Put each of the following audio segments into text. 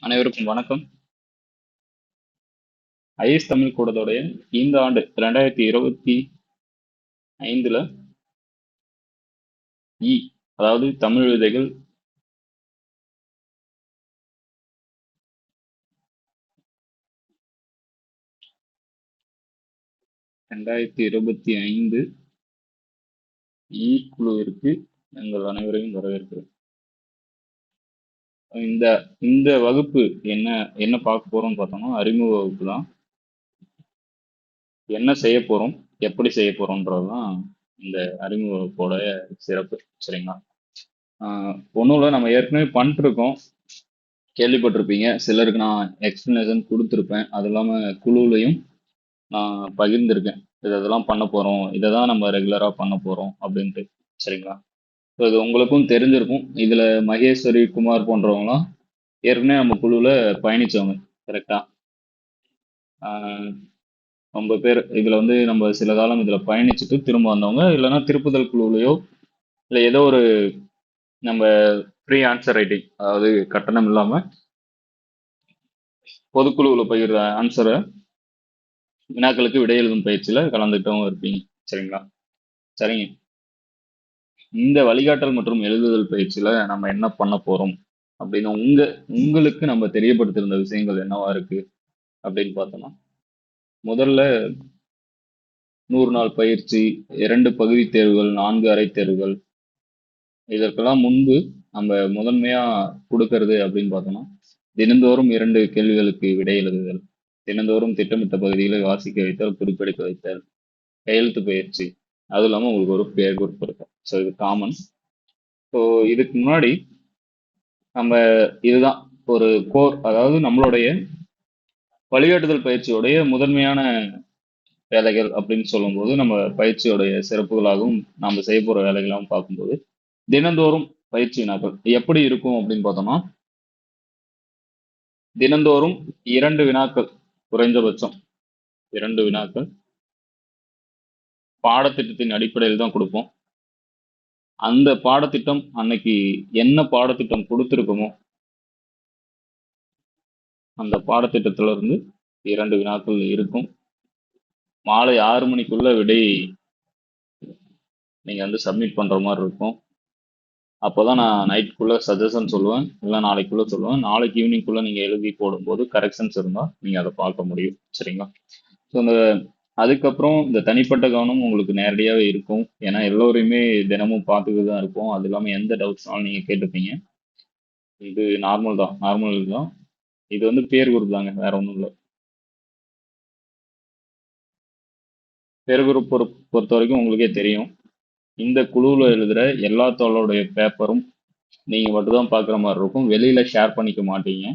அனைவருக்கும் வணக்கம். ஐஎஸ் தமிழ் கூடத்தோடைய இந்த ஆண்டு 2025ல இ அதாவது தமிழ் விதைகள் 2025 இ குழுவிற்கு எங்கள் அனைவரையும் வரவேற்கிறோம். இந்த இந்த வகுப்பு என்ன என்ன பார்க்க போறோம்னு பார்த்தோம்னா அறிமுக வகுப்பு தான். என்ன செய்ய போறோம், எப்படி செய்ய போறோம்ன்றதுதான் இந்த அறிமுக வகுப்போட சிறப்பு. சரிங்களா? ஒன்றும் இல்லை, நம்ம ஏற்கனவே பண்ணிட்டு இருக்கோம், கேள்விப்பட்டிருப்பீங்க. சிலருக்கு நான் எக்ஸ்பிளனேஷன் கொடுத்துருப்பேன். அது இல்லாமல் குழுவிலையும் நான் பகிர்ந்திருக்கேன். இதெல்லாம் பண்ண போறோம், இதை தான் நம்ம ரெகுலரா பண்ண போறோம் அப்படின்ட்டு. சரிங்களா? ஸோ இது உங்களுக்கும் தெரிஞ்சிருக்கும். இதுல மகேஸ்வரி, குமார் போன்றவங்களாம் ஏற்கனவே நம்ம குழுவில் பயணிச்சவங்க. கரெக்டா? ரொம்ப பேர் இதுல வந்து நம்ம சில காலம் இதுல பயணிச்சுட்டு திரும்ப வந்தவங்க, இல்லைன்னா திருப்புதல் குழுவிலையோ இல்லை ஏதோ ஒரு நம்ம ஃப்ரீ ஆன்சர் ரைட்டிங், அதாவது கட்டணம் இல்லாம பொதுக்குழுவில் பகிர்ற ஆன்சரை வினாக்களுக்கு விடை எழுதும் பயிற்சியில கலந்துக்கிட்டவங்க இருப்பீங்க. சரிங்களா? சரிங்க. இந்த வழிகாட்டல் மற்றும் எழுதுதல் பயிற்சியில நம்ம என்ன பண்ண போறோம் அப்படின்னு உங்களுக்கு நம்ம தெரியப்படுத்திருந்த விஷயங்கள் என்னவா இருக்கு அப்படின்னு பார்த்தோம்னா, முதல்ல 100 நாள் பயிற்சி, 2 பகுதி தேர்வுகள், 4 அரை தேர்வுகள், இதற்கெல்லாம் முன்பு நம்ம முதன்மையா கொடுக்கறது அப்படின்னு பார்த்தோம்னா, தினந்தோறும் 2 கேள்விகளுக்கு விடை எழுதுதல், தினந்தோறும் திட்டமிட்ட பகுதிகளை வாசிக்க வைத்தல், குறிப்பெடுக்க வைத்தல், கையெழுத்து பயிற்சி, அதுவும் இல்லாமல் உங்களுக்கு ஒரு பேர் குரூப் இருக்கும். ஸோ இது காமன். ஸோ இதுக்கு முன்னாடி நம்ம இதுதான் ஒரு கோர், அதாவது நம்மளுடைய வழிகாட்டுதல் பயிற்சியுடைய முதன்மையான வேலைகள் அப்படின்னு சொல்லும்போது, நம்ம பயிற்சியுடைய சிறப்புகளாகவும் நம்ம செய்ய போற வேலைகளாகவும் பார்க்கும்போது, தினந்தோறும் பயிற்சி வினாக்கள் எப்படி இருக்கும் அப்படின்னு பார்த்தோம்னா, தினந்தோறும் 2 வினாக்கள், குறைந்தபட்சம் 2 வினாக்கள் பாடத்திட்டத்தின் அடிப்படையில் தான் கொடுப்போம். அந்த பாடத்திட்டம் அன்னைக்கு என்ன பாடத்திட்டம் கொடுத்துருக்கோமோ அந்த பாடத்திட்டத்துல இருந்து 2 வினாக்கள் இருக்கும். மாலை 6 மணிக்குள்ள விடை நீங்க வந்து சப்மிட் பண்ற மாதிரி இருக்கும். அப்போதான் நான் நைட்டுக்குள்ள சஜஷன் சொல்லுவேன், இல்லை நாளைக்குள்ள சொல்லுவேன். நாளைக்கு ஈவினிங்குள்ள நீங்க எழுதி போடும்போது கரெக்ஷன்ஸ் இருந்தா நீங்க அதை பார்க்க முடியும். சரிங்களா? ஸோ இந்த அதுக்கப்புறம் இந்த தனிப்பட்ட கவனம் உங்களுக்கு நேரடியாகவே இருக்கும். ஏன்னா எல்லோரையுமே தினமும் பார்த்துக்கிட்டு தான் இருப்போம். அது இல்லாமல் எந்த டவுட்ஸ்னாலும் நீங்க கேட்டுப்பீங்க. இது நார்மல் தான். இது வந்து பேர் குரூப் தாங்க, வேற ஒன்றும் இல்லை. பேர் குரூப் பொறுத்த வரைக்கும் உங்களுக்கே தெரியும். இந்த குழுவில் எழுதுற எல்லா தோழருடைய பேப்பரும் நீங்க மட்டும் தான் பார்க்குற மாதிரி இருக்கும். வெளியில ஷேர் பண்ணிக்க மாட்டீங்க,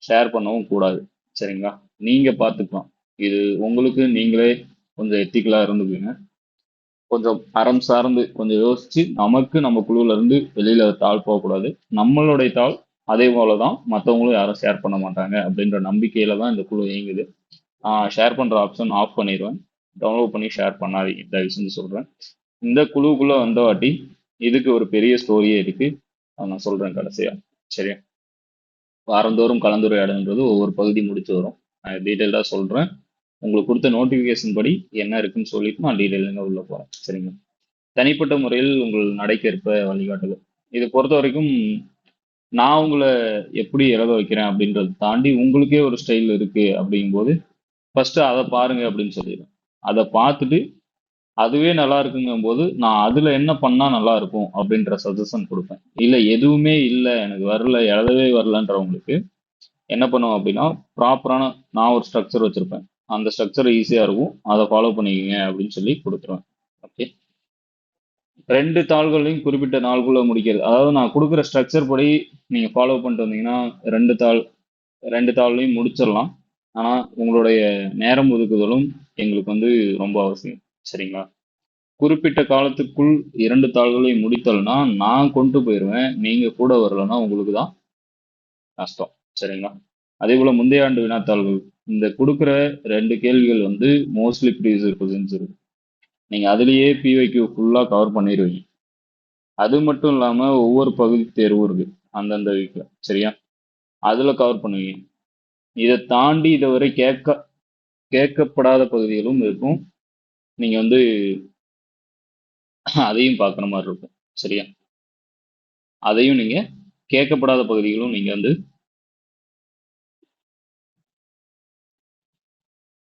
ஷேர் பண்ணவும் கூடாது. சரிங்களா? நீங்க பார்த்துக்கலாம். இது உங்களுக்கு நீங்களே கொஞ்சம் எத்திக்கலா இருந்துக்குங்க. கொஞ்சம் அறம் சார்ந்து கொஞ்சம் யோசிச்சு, நமக்கு நம்ம குழுவில் இருந்து வெளியில தாள் போகக்கூடாது. நம்மளுடைய தாள் அதே போலதான் மற்றவங்களும் யாரும் ஷேர் பண்ண மாட்டாங்க அப்படின்ற நம்பிக்கையில தான் இந்த குழு இயங்குது. ஷேர் பண்ற ஆப்ஷன் ஆஃப் பண்ணிடுவேன். டவுன்லோட் பண்ணி ஷேர் பண்ணாதீங்க, தயவு செஞ்சு சொல்றேன். இந்த குழுவுக்குள்ள வந்த வாட்டி இதுக்கு ஒரு பெரிய ஸ்டோரியே இருக்கு, அதை நான் சொல்றேன் கடைசியா. சரியா? வாரந்தோறும் கலந்துரையாடல்ன்றது ஒவ்வொரு பகுதி முடிச்சு வரும். நான் டீட்டெயில்டாக சொல்றேன். உங்களுக்கு கொடுத்த நோட்டிஃபிகேஷன் படி என்ன இருக்குன்னு சொல்லிட்டு நான் டீட்டெயிலாக உள்ள போறேன். சரிங்களா? தனிப்பட்ட முறையில் உங்கள் நடைக்கேற்ப வழிகாட்டுதல். இதை பொறுத்த வரைக்கும் நான் உங்களை எப்படி எழுத வைக்கிறேன் அப்படின்றத தாண்டி உங்களுக்கே ஒரு ஸ்டைல் இருக்கு அப்படிங்கும்போது ஃபர்ஸ்ட் அதை பாருங்க அப்படின்னு சொல்லிடுறேன். அதை பார்த்துட்டு அதுவே நல்லா இருக்குங்கும் போது நான் அதுல என்ன பண்ணா நல்லா இருக்கும் அப்படின்ற சஜஷன் கொடுப்பேன். இல்ல எதுவுமே இல்லை, எனக்கு வரல, எழுதவே வரலன்றவங்களுக்கு என்ன பண்ணுவோம் அப்படின்னா, ப்ராப்பரான நான் ஒரு ஸ்ட்ரக்சர் வச்சிருப்பேன். அந்த ஸ்ட்ரக்சர் ஈஸியா இருக்கும், அதை ஃபாலோ பண்ணிக்கங்க அப்படின்னு சொல்லி கொடுத்துருவேன். ஓகே. 2 தாள்களையும் குறிப்பிட்ட நாளுக்குள்ள முடிக்கிறது, அதாவது நான் கொடுக்குற ஸ்ட்ரக்சர் படி நீங்க ஃபாலோ பண்ணிட்டு வந்தீங்கன்னா 2 தாள்லையும் முடிச்சிடலாம். ஆனா உங்களுடைய நேரம் ஒதுக்குதலும் எங்களுக்கு வந்து ரொம்ப அவசியம். சரிங்களா? குறிப்பிட்ட காலத்துக்குள் 2 தாள்களையும் முடித்தல்னா நான் கொண்டு போயிடுவேன், நீங்க கூட வரலன்னா உங்களுக்கு தான் நஷ்டம். சரிங்களா? அதே போல முந்தைய ஆண்டு வினாத்தாள்கள், இந்த கொடுக்குற 2 கேள்விகள் வந்து மோஸ்ட்லி ப்ரீவியஸ் கொஸ்டின்ஸ் இருக்கு. நீங்க அதுலயே பிவைக்யூ ஃபுல்லா கவர் பண்ணிடுவீங்க. அது மட்டும் இல்லாம ஒவ்வொரு பகுதி தேர்வும் இருக்கு அந்தந்த வீக்ல. சரியா? அதுல கவர் பண்ணுவீங்க. இதை தாண்டி இதுவரை கேட்கப்படாத பகுதிகளும் இருக்கும். நீங்க வந்து அதையும் பார்க்குற மாதிரி இருக்கும். சரியா? அதையும் நீங்க கேட்கப்படாத பகுதிகளும் நீங்க வந்து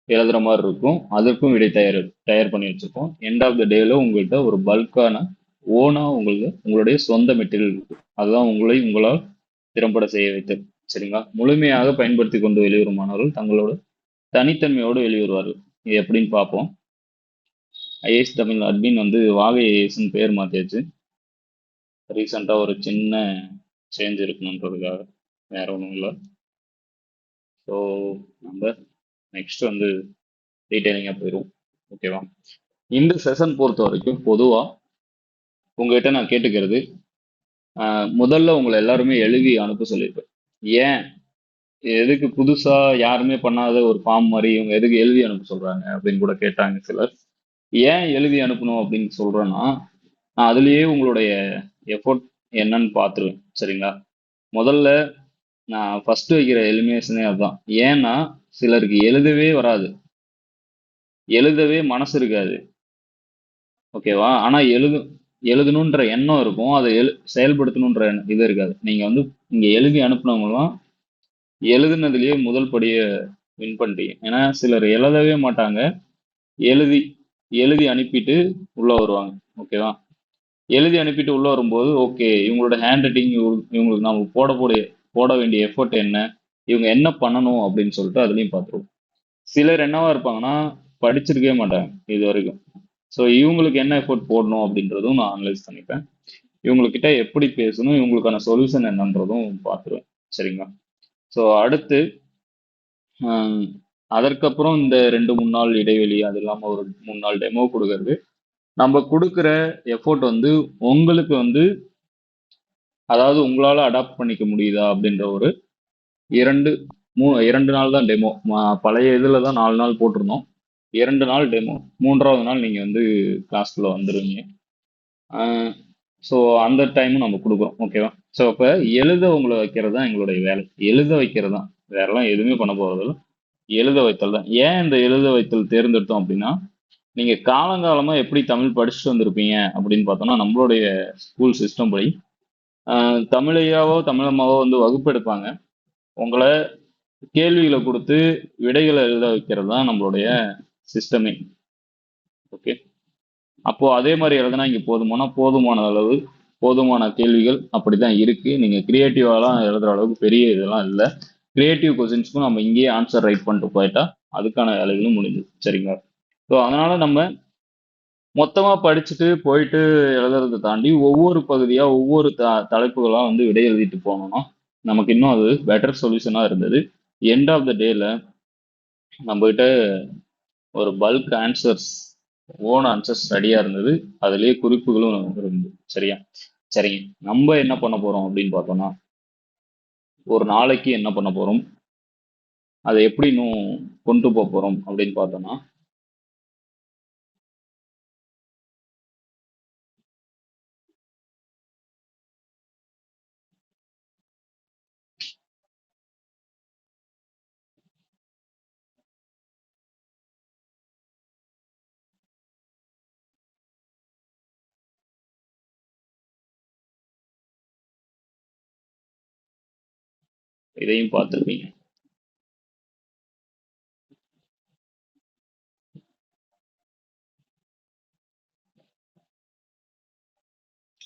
எழுதுற மாதிரி இருக்கும். அதற்கும் விடை தயார் பண்ணி வச்சிருக்கோம். எண்ட் ஆஃப் த டேல உங்கள்கிட்ட ஒரு பல்கான ஓனா உங்களுடைய சொந்த மெட்டீரியல் இருக்கு. அதுதான் உங்களால் திறம்பட செய்ய வைத்தது. சரிங்களா? முழுமையாக பயன்படுத்தி கொண்டு வெளிவரும் மாணவர்கள் தங்களோட தனித்தன்மையோடு வெளிவருவார்கள். இது எப்படின்னு பார்ப்போம். ஐஏஎஸ் தமிழ் அட்மின் வந்து வாகை ஐஏஎஸ்ன்னு பேர் மாத்தியாச்சு. ரீசெண்டா ஒரு சின்ன சேஞ்ச் இருக்கணுன்றதுக்காக, வேற ஒன்றும் இல்லை. ஸோ நம்ம நெக்ஸ்ட் வந்து டீட்டெயிலிங்காக போயிடுவோம். ஓகேவா? இந்த செஷன் பொறுத்த வரைக்கும் பொதுவாக உங்ககிட்ட நான் கேட்டுக்கிறது, முதல்ல உங்களை எல்லாருமே எழுதி அனுப்ப சொல்லியிருப்பேன். ஏன் எதுக்கு புதுசா யாருமே பண்ணாத ஒரு ஃபார்ம் மாதிரி இவங்க எதுக்கு எழுதி அனுப்ப சொல்றாங்க அப்படின்னு கூட கேட்டாங்க சிலர். ஏன் எழுதி அனுப்பணும் அப்படின்னு சொல்றேன்னா, நான் அதுலயே உங்களுடைய எஃபோர்ட் என்னன்னு பார்த்துருவேன். சரிங்களா? முதல்ல நான் ஃபர்ஸ்ட் வைக்கிற எலிமினேஷனே அதுதான். ஏன்னா சிலருக்கு எழுதவே வராது, எழுதவே மனசு இருக்காது. ஓகேவா? ஆனா எழுதணுன்ற எண்ணம் இருக்கும், அதை செயல்படுத்தணுன்ற இது இருக்காது. நீங்க வந்து இங்க எழுதி அனுப்புனவங்களாம் எழுதுனதுலயே முதல் படியை வின் பண்ணிட்டீங்க. ஏன்னா சிலர் எழுதவே மாட்டாங்க, எழுதி எழுதி அனுப்பிட்டு உள்ள வருவாங்க. ஓகேவா? எழுதி அனுப்பிட்டு உள்ள வரும்போது ஓகே இவங்களோட ஹேண்ட் ரைட்டிங், இவங்களுக்கு நம்ம போட வேண்டிய எஃபர்ட் என்ன, இவங்க என்ன பண்ணணும் அப்படின்னு சொல்லிட்டு அதுலயும் பார்த்துருவோம். சிலர் என்னவா இருப்பாங்கன்னா படிச்சிருக்கவே மாட்டாங்க இது வரைக்கும். ஸோ இவங்களுக்கு என்ன எஃபோர்ட் போடணும் அப்படின்றதும் நான் அனலைஸ் பண்ணிப்பேன். இவங்கக்கிட்ட எப்படி பேசணும், இவங்களுக்கான சொல்யூஷன் என்னன்றதும் பார்த்துருவேன். சரிங்களா? ஸோ அடுத்து அதற்கப்புறம் இந்த 2-3 நாள் இடைவெளி, அது இல்லாமல் ஒரு 3 நாள் டெமோ கொடுக்கறது, நம்ம கொடுக்குற எஃபோர்ட் வந்து உங்களுக்கு வந்து, அதாவது உங்களால் அடாப்ட் பண்ணிக்க முடியுதா அப்படின்ற ஒரு 2 நாள் தான் டெமோ. பழைய இதில் தான் 4 நாள் போட்டிருந்தோம். 2 நாள் டெமோ, 3ஆவது நாள் நீங்கள் வந்து கிளாஸ்க்குள்ளே வந்துடுவீங்க. ஸோ அந்த டைமும் நம்ம கொடுக்குறோம். ஓகேவா? ஸோ இப்போ எழுத உங்களை வைக்கிறது தான் எங்களுடைய வேலை. எழுத வைக்கிறது தான், வேறெல்லாம் எதுவுமே பண்ண போகிறதில்ல. எழுத வைத்தல் தான். ஏன் இந்த எழுத வைத்தல் தேர்ந்தெடுத்தோம் அப்படின்னா, நீங்கள் காலங்காலமாக எப்படி தமிழ் படிச்சுட்டு வந்திருப்பீங்க அப்படின்னு பார்த்தோம்னா, நம்மளுடைய ஸ்கூல் சிஸ்டம் படி தமிழையாவோ தமிழம்மாவோ வந்து வகுப்பு எடுப்பாங்க. உங்களை கேள்விகளை கொடுத்து விடைகளை எழுத வைக்கிறது தான் நம்மளுடைய சிஸ்டமே. ஓகே, அப்போ அதே மாதிரி எழுதுனா இங்க போதுமான அளவு, போதுமான கேள்விகள் அப்படிதான் இருக்கு. நீங்க கிரியேட்டிவாலாம் எழுதுற அளவுக்கு பெரிய இதெல்லாம் இல்லை. கிரியேட்டிவ் கொஸ்டின்ஸ்க்கும் நம்ம இங்கேயே ஆன்சர் ரைட் பண்ணிட்டு போயிட்டா அதுக்கான வேலைகளும் முடிஞ்சது. சரிங்களா? ஸோ அதனால நம்ம மொத்தமா படிச்சுட்டு போயிட்டு எழுதுறதை தாண்டி ஒவ்வொரு பகுதியா ஒவ்வொரு தலைப்புகளா வந்து விடை எழுதிட்டு போனோம்னா நமக்கு இன்னும் அது பெட்டர் சொல்யூஷனா இருந்தது. எண்ட் ஆஃப் த டேல நம்ம கிட்ட ஒரு பல்க் ஆன்சர்ஸ், ஓன் ஆன்சர்ஸ் ரெடியா இருந்தது. அதுலயே குறிப்புகளும் இருந்தது. சரியா? சரிங்க, நம்ம என்ன பண்ண போறோம் அப்படின்னு பார்த்தோம்னா, ஒரு நாளைக்கு என்ன பண்ண போறோம், அதை எப்படி இன்னும் கொண்டு போக போறோம் அப்படின்னு பார்த்தோம்னா, இதையும் பார்த்துருப்பீங்க.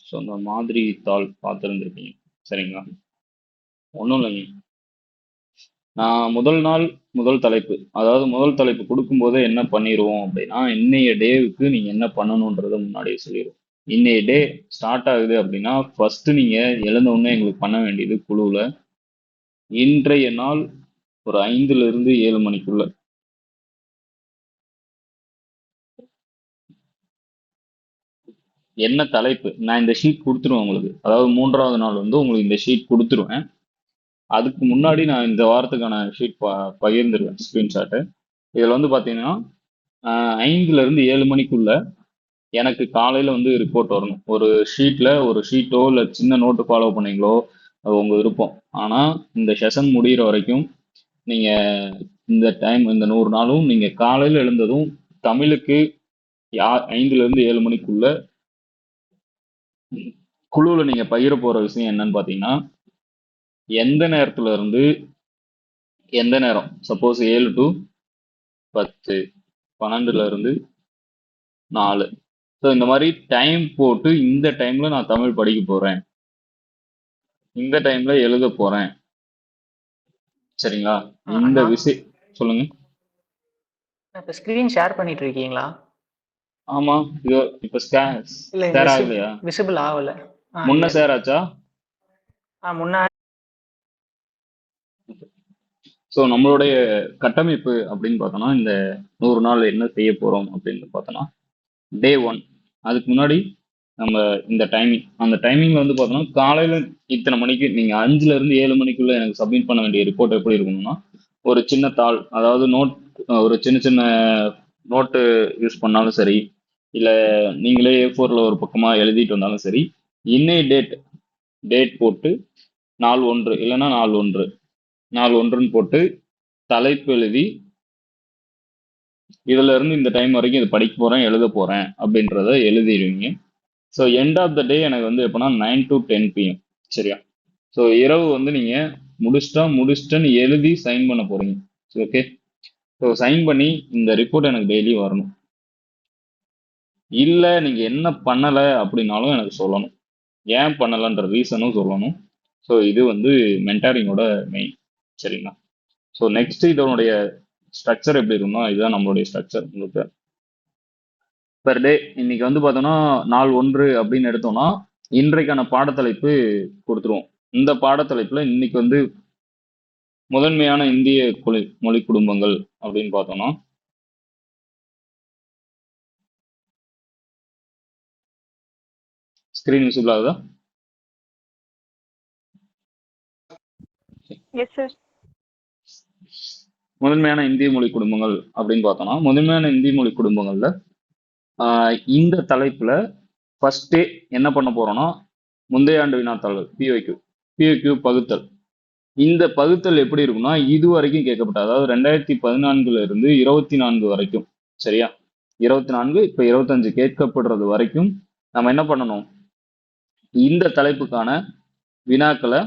ஸோ அந்த மாதிரி தாள் பார்த்துருந்துருப்பீங்க. சரிங்களா? ஒன்றும் இல்லைங்க, நான் முதல் தலைப்பு, அதாவது முதல் தலைப்பு கொடுக்கும்போதே என்ன பண்ணிடுவோம் அப்படின்னா, இன்னைய டேவுக்கு நீங்க என்ன பண்ணணுன்றதை முன்னாடியே சொல்லிடுவோம். இன்னைய டே ஸ்டார்ட் ஆகுது அப்படின்னா ஃபர்ஸ்ட் நீங்க எழுந்த உடனே எங்களுக்கு பண்ண வேண்டியது குழுவில் இன்றைய நாள் ஒரு 5 to 7 மணிக்குள்ள என்ன தலைப்பு, நான் இந்த ஷீட் கொடுத்துருவேன் உங்களுக்கு. அதாவது 3ஆவது நாள் வந்து உங்களுக்கு இந்த ஷீட் கொடுத்துருவேன். அதுக்கு முன்னாடி நான் இந்த வாரத்துக்கான ஷீட் பகிர்ந்துருவேன் ஸ்கிரீன்ஷாட்டு. இதில் வந்து பார்த்தீங்கன்னா 5 to 7 மணிக்குள்ள எனக்கு காலையில் வந்து ரிப்போர்ட் வரணும். ஒரு ஷீட்டில் ஒரு ஷீட்டோ இல்லை சின்ன நோட்டு ஃபாலோ பண்ணீங்களோ அது உங்க விருப்பம். ஆனா இந்த செஷன் முடியிற வரைக்கும் நீங்க இந்த 100 நாளும் நீங்க காலையில எழுந்ததும் தமிழுக்கு 5 to 7 மணிக்குள்ள குழுவில் நீங்க பகிர போற விஷயம் என்னன்னு பாத்தீங்கன்னா, எந்த நேரத்துல இருந்து எந்த நேரம், சப்போஸ் 7 to 10, 12ல இருந்து 4. ஸோ இந்த மாதிரி டைம் போட்டு இந்த டைம்ல நான் தமிழ் படிக்க போறேன், இந்த டைம்ல எழுத போறேன், சரிங்களா? இந்த அண்ணா விஷயம் சொல்லுங்க. இப்போ ஸ்க்ரீன் ஷேர் பண்ணிட்டு இருக்கீங்களா? ஆமா, இது இப்ப இல்லை ஷேர் ஆகலையா? விசிபிள் ஆகல. முன்ன இல்லை ஷேர் ஆச்சா? முன்னாடி. ஸோ நம்மளுடைய கட்டமைப்பு அப்படின்னு பார்த்தோம்னா, இந்த 100 நாள் என்ன செய்ய போறோம் அப்படின்னு பார்த்தோம்னா, டே 1 அதுக்கு முன்னாடி நம்ம இந்த டைமிங், அந்த டைமிங்ல வந்து பார்த்தோம்னா காலையில இத்தனை மணிக்கு நீங்க 5ல இருந்து 7 மணிக்குள்ள எனக்கு சப்மிட் பண்ண வேண்டிய ரிப்போர்ட் எப்படி இருக்கணும்னா, ஒரு சின்ன தாள், அதாவது நோட், ஒரு சின்ன சின்ன நோட்டு யூஸ் பண்ணாலும் சரி, இல்ல நீங்களே A4ல ஒரு பக்கமா எழுதிட்டு வந்தாலும் சரி, இன்னைய டேட் போட்டு நாள் 1 இல்லைன்னா நாள் ஒன்றுன்னு போட்டு தலைப்பு எழுதி, இதுல இருந்து இந்த டைம் வரைக்கும் இது படிக்க போறேன், எழுத போறேன் அப்படின்றத எழுதிடுவீங்க. ஸோ எண்ட் ஆஃப் த டே எனக்கு வந்து எப்போனா 9 to 10 PM, சரியா? ஸோ இரவு வந்து நீங்க முடிச்சிட்டேன்னு எழுதி சைன் பண்ண போறீங்க. ஓகே, ஸோ சைன் பண்ணி இந்த ரிப்போர்ட் எனக்கு டெய்லி வரணும். இல்லை நீங்க என்ன பண்ணல அப்படின்னாலும் எனக்கு சொல்லணும், ஏன் பண்ணலன்ற ரீசனும் சொல்லணும். ஸோ இது வந்து மென்டாரிங்கோட மெயின், சரிங்களா? ஸோ நெக்ஸ்ட் இதனுடைய ஸ்ட்ரக்சர் எப்படி இருக்கும்னா, இதுதான் நம்மளுடைய ஸ்ட்ரக்சர். உங்களுக்கு பெர் டே இன்னைக்கு வந்து பார்த்தோம்னா நாள் 1 அப்படின்னு எடுத்தோம்னா, இன்றைக்கான பாடத்தலைப்பு கொடுத்துருவோம். இந்த பாடத்தலைப்புல இன்னைக்கு வந்து முதன்மையான இந்திய மொழி குடும்பங்கள் அப்படின்னு பார்த்தோம்னா, ஸ்கிரீன் விசிபிள் ஆகுதா? Yes sir. முதன்மையான இந்திய மொழி குடும்பங்கள் அப்படின்னு பார்த்தோம்னா, முதன்மையான இந்திய மொழி குடும்பங்கள்ல இந்த தலைப்புல ஃபர்ஸ்டே என்ன பண்ண போறோம்னா, முந்தைய ஆண்டு வினாத்தாள்கள் பிஒக்யூ பகுத்தல். இந்த பகுத்தல் எப்படி இருக்கும்னா, இது வரைக்கும் கேட்கப்பட்ட, அதாவது 2014ல இருந்து 24 வரைக்கும், சரியா? 24 இப்ப 25 கேட்கப்படுறது வரைக்கும் நம்ம என்ன பண்ணணும், இந்த தலைப்புக்கான வினாக்களை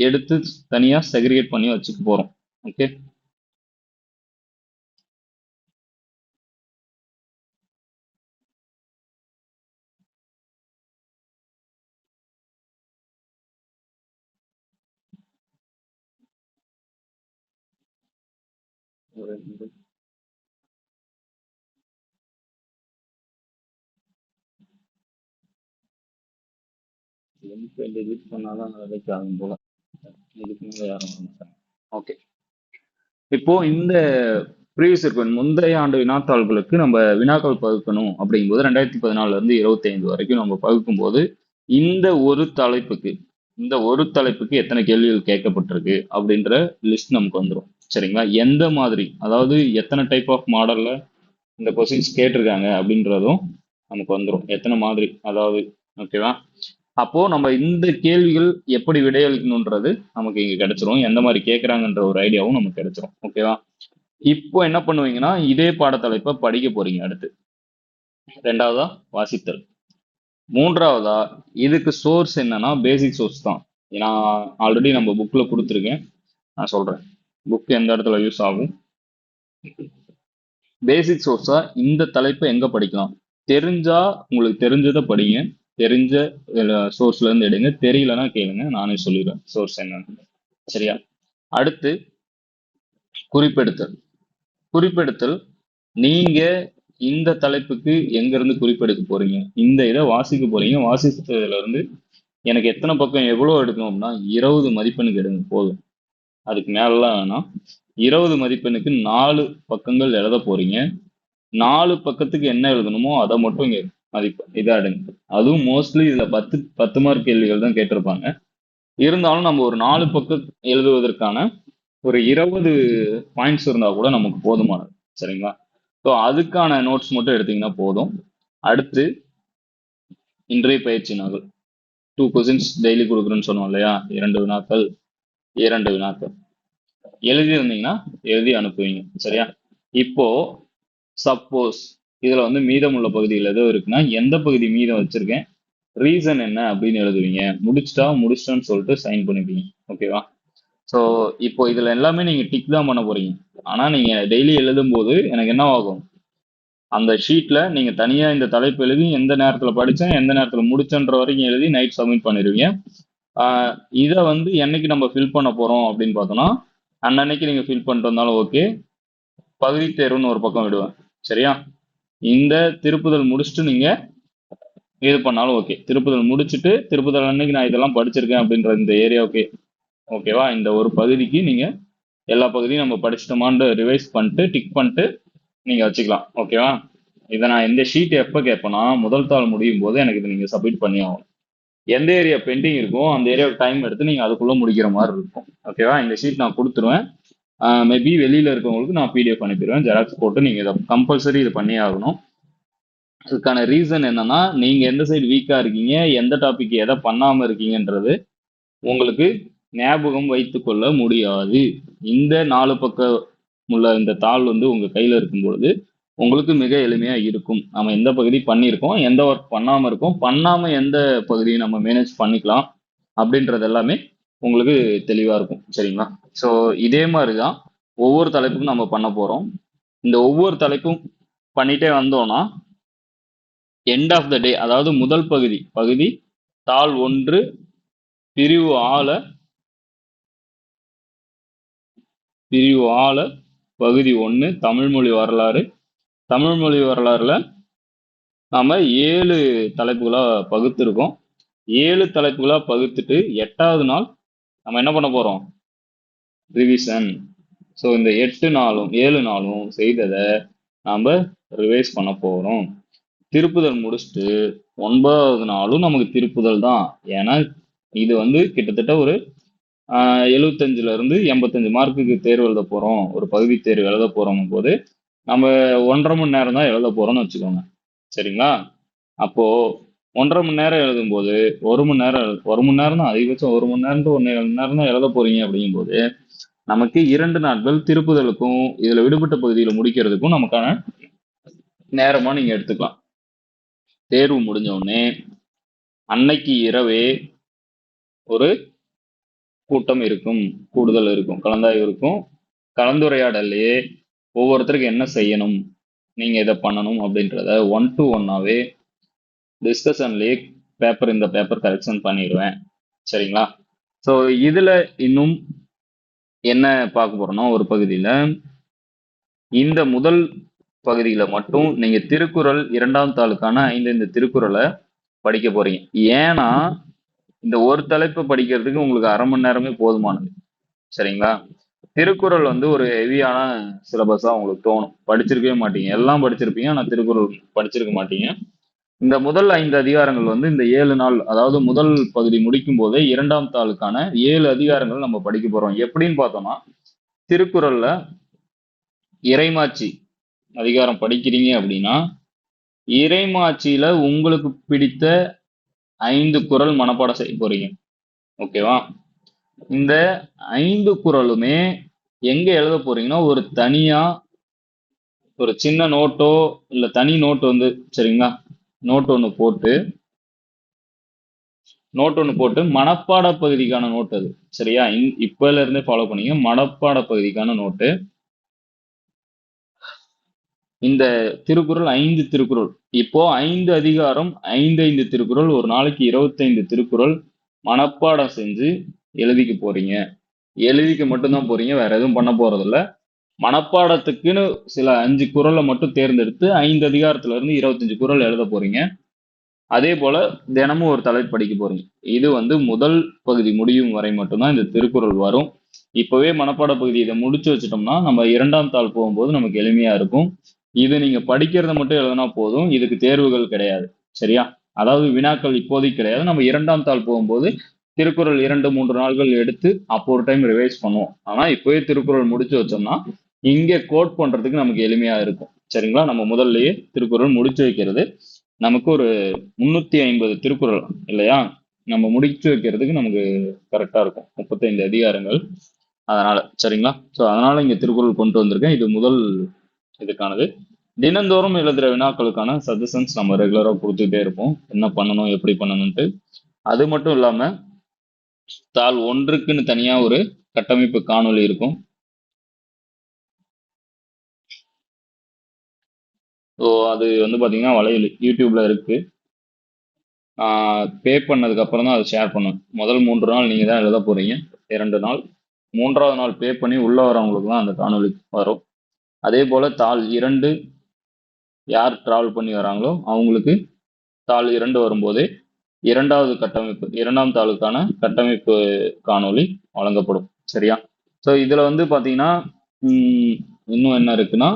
எடுத்து தனியா செக்ரிகேட் பண்ணி வச்சுக்க போறோம். ஓகே, எடிட் பண்ணாதான் வேலைக்கு ஆகும் போல, இதுக்கு மேல யாரும் வர மாட்டாங்க. ஓகே, இப்போ இந்த ப்ரீவியஸ் இயர் முந்தைய ஆண்டு வினாத்தாள்களுக்கு நம்ம வினாக்கள் பகுக்கணும் அப்படிங்கும்போது 2014ல இருந்து 25 வரைக்கும் நம்ம பகுக்கும் போது இந்த ஒரு தலைப்புக்கு எத்தனை கேள்விகள் கேட்கப்பட்டிருக்கு அப்படின்ற லிஸ்ட் நமக்கு வந்துடும், சரிங்களா? எந்த மாதிரி, அதாவது எத்தனை டைப் ஆஃப் மாடல்ல இந்த கொஸ்டின்ஸ் கேட்டிருக்காங்க அப்படின்றதும் நமக்கு வந்துடும், எத்தனை மாதிரி, அதாவது ஓகேவா? அப்போ நம்ம இந்த கேள்விகள் எப்படி விடையளிக்கணுன்றது நமக்கு இங்க கிடைச்சிரும், எந்த மாதிரி கேட்கறாங்கன்ற ஒரு ஐடியாவும் நமக்கு கிடைச்சிரும். ஓகேவா? இப்போ என்ன பண்ணுவீங்கன்னா, இதே பாடத்தலைப்பை படிக்க போறீங்க. அடுத்து 2வதா வாசித்தல், 3வதா இதுக்கு சோர்ஸ் என்னன்னா பேசிக் சோர்ஸ் தான். நான் ஆல்ரெடி நம்ம புக்ல கொடுத்துருக்கேன், நான் சொல்றேன் புக் எந்த இடத்துல யூஸ் ஆகும். பேசிக் சோர்ஸா இந்த தலைப்பை எங்க படிக்கலாம், தெரிஞ்சா உங்களுக்கு தெரிஞ்சதை படிங்க, தெரிஞ்ச சோர்ஸ்ல இருந்து எடுங்க, தெரியலன்னா கேளுங்க, நானே சொல்லிடுறேன் சோர்ஸ் என்னன்னு, சரியா? அடுத்து குறிப்பெடுத்தல், நீங்க இந்த தலைப்புக்கு எங்க இருந்து குறிப்பெடுக்க போறீங்க, இந்த இதை வாசிக்க போறீங்க, வாசிச்சதுல இருந்து எனக்கு எத்தனை பக்கம் எவ்வளவு எடுக்கணும்னா 20 மதிப்பெண்ணுக்கு எடுங்க போதும், அதுக்கு மேலாம் வேணாம். 20 மதிப்பெண்ணுக்கு 4 பக்கங்கள் எழுத போறீங்க. 4 பக்கத்துக்கு என்ன எழுதணுமோ அதை மட்டும் இங்க இதா எடுங்க. அதுவும் மோஸ்ட்லி இதுல 10 மார்க் கேள்விகள் தான் கேட்டிருப்பாங்க. இருந்தாலும் நம்ம ஒரு 4 பக்கம் எழுதுவதற்கான ஒரு 20 பாயிண்ட்ஸ் இருந்தா கூட நமக்கு போதுமானது, சரிங்களா? ஸோ அதுக்கான நோட்ஸ் மட்டும் எடுத்தீங்கன்னா போதும். அடுத்து இன்றைய பயிற்சி நகல், 2 கொஸ்டின்ஸ் டெய்லி கொடுக்குறேன்னு சொன்னோம் இல்லையா, 2 வினாக்கள் 2 வினாக்கள் எழுதி இருந்தீங்கன்னா எழுதி அனுப்புவீங்க. சரியா? இப்போ சப்போஸ் இதுல வந்து மீதமுள்ள பகுதிகள் ஏதோ இருக்குன்னா எந்த பகுதி மீதம் வச்சிருக்கேன், ரீசன் என்ன அப்படின்னு எழுதுவீங்க. முடிச்சிட்டான்னு சொல்லிட்டு சைன் பண்ணிப்பீங்க. ஓகேவா? ஸோ இப்போ இதுல எல்லாமே நீங்க டிக் தான் பண்ண போறீங்க. ஆனா நீங்க டெய்லி எழுதும் போது எனக்கு என்ன ஆகும், அந்த ஷீட்ல நீங்க தனியா இந்த தலைப்பு எழுதி எந்த நேரத்துல படிச்சேன் எந்த நேரத்துல முடிச்சேன்ற வரைக்கும் எழுதி நைட் சப்மிட் பண்ணிடுவீங்க. இதை வந்து என்னைக்கு நம்ம ஃபில் பண்ண போறோம் அப்படின்னு பார்த்தோம்னா, அன்னன்னைக்கு நீங்க ஃபில் பண்ணிட்டு வந்தாலும் ஓகே, பகுதி தேர்வுன்னு ஒரு பக்கம் விடுவேன். சரியா? இந்த திருப்புதல் முடிச்சுட்டு நீங்க இது பண்ணாலும் ஓகே. திருப்புதல் முடிச்சுட்டு திருப்புதல் அன்னைக்கு நான் இதெல்லாம் படிச்சிருக்கேன் அப்படின்ற இந்த ஏரியாவுக்கு ஓகேவா, இந்த ஒரு பகுதிக்கு நீங்க எல்லா பகுதியும் நம்ம படிச்சிட்டோமான்னு ரிவைஸ் பண்ணிட்டு டிக் பண்ணிட்டு நீங்க வச்சுக்கலாம். ஓகேவா? இதை நான் இந்த ஷீட் எப்போ கேட்பேன்னா, முதல் தாள் முடியும் போது எனக்கு இதை நீங்க சப்மிட் பண்ணி ஆகணும். எந்த ஏரியா பெண்டிங் இருக்கும் அந்த ஏரியாவுக்கு டைம் எடுத்து நீங்க அதுக்குள்ள முடிக்கிற மாதிரி இருக்கும். ஓகேவா? இந்த ஷீட் நான் கொடுத்துருவேன். மேபி வெளியில இருக்கவங்களுக்கு நான் பிடிஎஃப் அனுப்பிடுவேன், ஜெராக்ஸ் போட்டு நீங்க இதை கம்பல்சரி இது பண்ணி ஆகணும். அதுக்கான ரீசன் என்னன்னா, நீங்க எந்த சைடு வீக்கா இருக்கீங்க, எந்த டாபிக் எதை பண்ணாம இருக்கீங்கன்றது உங்களுக்கு ஞாபகம் வைத்துக் கொள்ள முடியாது. இந்த 4 பக்கம் உள்ள இந்த தாள் வந்து உங்க கையில இருக்கும் பொழுது உங்களுக்கு மிக எளிமையா இருக்கும். நம்ம எந்த பகுதி பண்ணியிருக்கோம், எந்த ஒர்க் பண்ணாம இருக்கோம், பண்ணாம எந்த பகுதியை நம்ம மேனேஜ் பண்ணிக்கலாம் அப்படின்றது எல்லாமே உங்களுக்கு தெளிவா இருக்கும். சரிங்களா? ஸோ இதே மாதிரிதான் ஒவ்வொரு தலைப்புக்கும் நம்ம பண்ண போறோம். இந்த ஒவ்வொரு தலைப்பும் பண்ணிட்டே வந்தோம்னா எண்ட் ஆஃப் த டே, அதாவது முதல் பகுதி தாள் 1 பிரிவு ஆள பகுதி 1 தமிழ் மொழி வரலாறு. தமிழ் மொழி வரலாறுல நாம 7 தலைப்புகளா பகுத்திருக்கோம். 7 தலைப்புகளா பகுத்துட்டு 8வது நாள் நம்ம என்ன பண்ண போறோம், ரிவிஷன். ஸோ இந்த 7 நாளும் செய்ததை நாம ரிவைஸ் பண்ண போறோம். திருப்புதல் முடிச்சுட்டு 9வது நாளும் நமக்கு திருப்புதல் தான். ஏன்னா இது வந்து கிட்டத்தட்ட ஒரு 75ல இருந்து 85 மார்க்குக்கு தேர்வு எழுத போறோம், ஒரு பகுதி தேர்வு எழுத போறோம் போது நம்ம 1.5 மணி நேரம் தான் எழுத போறோம்னு வச்சுக்கோங்க. சரிங்களா? அப்போ 1.5 மணி நேரம் எழுதும் போது 1 மணி நேரம் தான், அதிகபட்சம் 1 மணி நேரம் 1.5 மணி நேரம் தான் எழுத போறீங்க. அப்படிங்கும் போது நமக்கு 2 நாட்கள் திருப்புதலுக்கும் இதுல விடுபட்ட பகுதியில முடிக்கிறதுக்கும் நமக்கான நேரமா நீங்க எடுத்துக்கலாம். தேர்வு முடிஞ்ச உடனே அன்னைக்கு இரவே ஒரு கூட்டம் இருக்கும், கூடுதல் இருக்கும், கலந்தாய்வு இருக்கும். கலந்துரையாடலையே ஒவ்வொருத்தருக்கு என்ன செய்யணும், நீங்க இதை பண்ணணும் அப்படின்றத 1 to 1ஆவே டிஸ்கஷன்லயே இந்த பேப்பர் கரெக்ஷன் பண்ணிடுவேன். சரிங்களா? ஸோ இதுல இன்னும் என்ன பார்க்க போறோம்னா, ஒரு பகுதியில இந்த முதல் பகுதியில மட்டும் நீங்க திருக்குறள் 2ஆம் தாளுக்கான 5 திருக்குறளை படிக்க போறீங்க. ஏன்னா இந்த ஒரு தலைப்பை படிக்கிறதுக்கு உங்களுக்கு 1/2 மணி நேரமே போதுமானது. சரிங்களா? திருக்குறள் வந்து ஒரு ஹெவியான சிலபஸா உங்களுக்கு தோணும், படிச்சிருக்கவே மாட்டீங்க. எல்லாம் படிச்சிருப்பீங்க ஆனா திருக்குறள் படிச்சிருக்க மாட்டீங்க. இந்த முதல் 5 அதிகாரங்கள் வந்து இந்த 7 நாள், அதாவது முதல் பகுதி முடிக்கும் போதே 2ஆம் தாளுக்கான 7 அதிகாரங்கள் நம்ம படிக்க போறோம். எப்படின்னு பார்த்தோம்னா, திருக்குறள்ல இறைமாட்சி அதிகாரம் படிக்கிறீங்க அப்படின்னா இறைமாட்சியில உங்களுக்கு பிடித்த 5 குறள் மனப்பாடம் செய்ய போறீங்க. ஓகேவா? இந்த 5 குறளுமே எங்க எழுத போறீங்கன்னா, ஒரு தனியா ஒரு சின்ன நோட்டோ இல்ல தனி நோட் வந்து, சரிங்களா, நோட் ஒன்று போட்டு மனப்பாட பகுதிக்கான நோட் அது. சரியா? இப்பல இருந்தே ஃபாலோ பண்ணீங்க. மனப்பாட பகுதிக்கான நோட்டு. இந்த திருக்குறள் 5 திருக்குறள், இப்போ 5 அதிகாரம் 5 திருக்குறள், ஒரு நாளைக்கு 25 திருக்குறள் மனப்பாடம் செஞ்சு எழுதிக்க போறீங்க. எழுதிக்க மட்டும்தான் போறீங்க, வேற எதுவும் பண்ண போறது இல்ல. மனப்பாடத்துக்குன்னு சில 5 குறளை மட்டும் தேர்ந்தெடுத்து 5 அதிகாரத்துல இருந்து 25 குறள் எழுத போறீங்க. அதே போல தினமும் ஒரு தலைப்பு படிக்க போறீங்க. இது வந்து முதல் பகுதி முடியும் வரை மட்டும்தான் இந்த திருக்குறள் வரும். இப்பவே மனப்பாட பகுதி இதை முடிச்சு வச்சுட்டோம்னா நம்ம 2ஆம் தாள் போகும்போது நமக்கு எளிமையா இருக்கும். இது நீங்க படிக்கிறத மட்டும் எழுதினா போதும், இதுக்கு தேர்வுகள் கிடையாது. சரியா? அதாவது வினாக்கள் இப்போதைக்கு கிடையாது. நம்ம 2ஆம் தாள் போகும்போது திருக்குறள் 2-3 நாட்கள் எடுத்து அப்போ ஒரு டைம் ரிவைஸ் பண்ணுவோம். ஆனா இப்பவே திருக்குறள் முடிச்சு வச்சோம்னா இங்க கோட் பண்றதுக்கு நமக்கு எளிமையா இருக்கும். சரிங்களா? நம்ம முதல்லயே திருக்குறள் முடிச்சு வைக்கிறது நமக்கு ஒரு 350 திருக்குறள் இல்லையா, நம்ம முடிச்சு வைக்கிறதுக்கு நமக்கு கரெக்டா இருக்கும் 35 அதிகாரங்கள். அதனால சரிங்களா. ஸோ அதனால இங்க திருக்குறள் கொண்டு வந்திருக்கேன். இது முதல் இதுக்கானது. தினந்தோறும் எழுதுற வினாக்களுக்கான சஜஷன்ஸ் நம்ம ரெகுலரா கொடுத்துட்டே இருப்போம், என்ன பண்ணணும் எப்படி பண்ணணும்ட்டு. அது மட்டும் இல்லாம தாள் ஒன்றுக்குன்னு தனியா ஒரு கட்டமைப்பு காணொளி இருக்கும். ஸோ அது வந்து பாத்தீங்கன்னா வலையில் யூடியூப்ல இருக்கு. பே பண்ணதுக்கு அப்புறம் தான் அதை ஷேர் பண்ணும். முதல் 3 நாள் நீங்க தான் எழுத போறீங்க, 2 நாள். 3ஆவது நாள் பே பண்ணி உள்ள வரவங்களுக்கு தான் அந்த காணொளி வரும். அதே போல தாள் 2 யார் டிராவல் பண்ணி வராங்களோ அவங்களுக்கு தாள் 2 வரும்போதே இரண்டாம் தாளுக்கான கட்டமைப்பு காணொளி வழங்கப்படும். சரியா. ஸோ இதுல வந்து பாத்தீங்கன்னா இன்னும் என்ன இருக்குன்னா,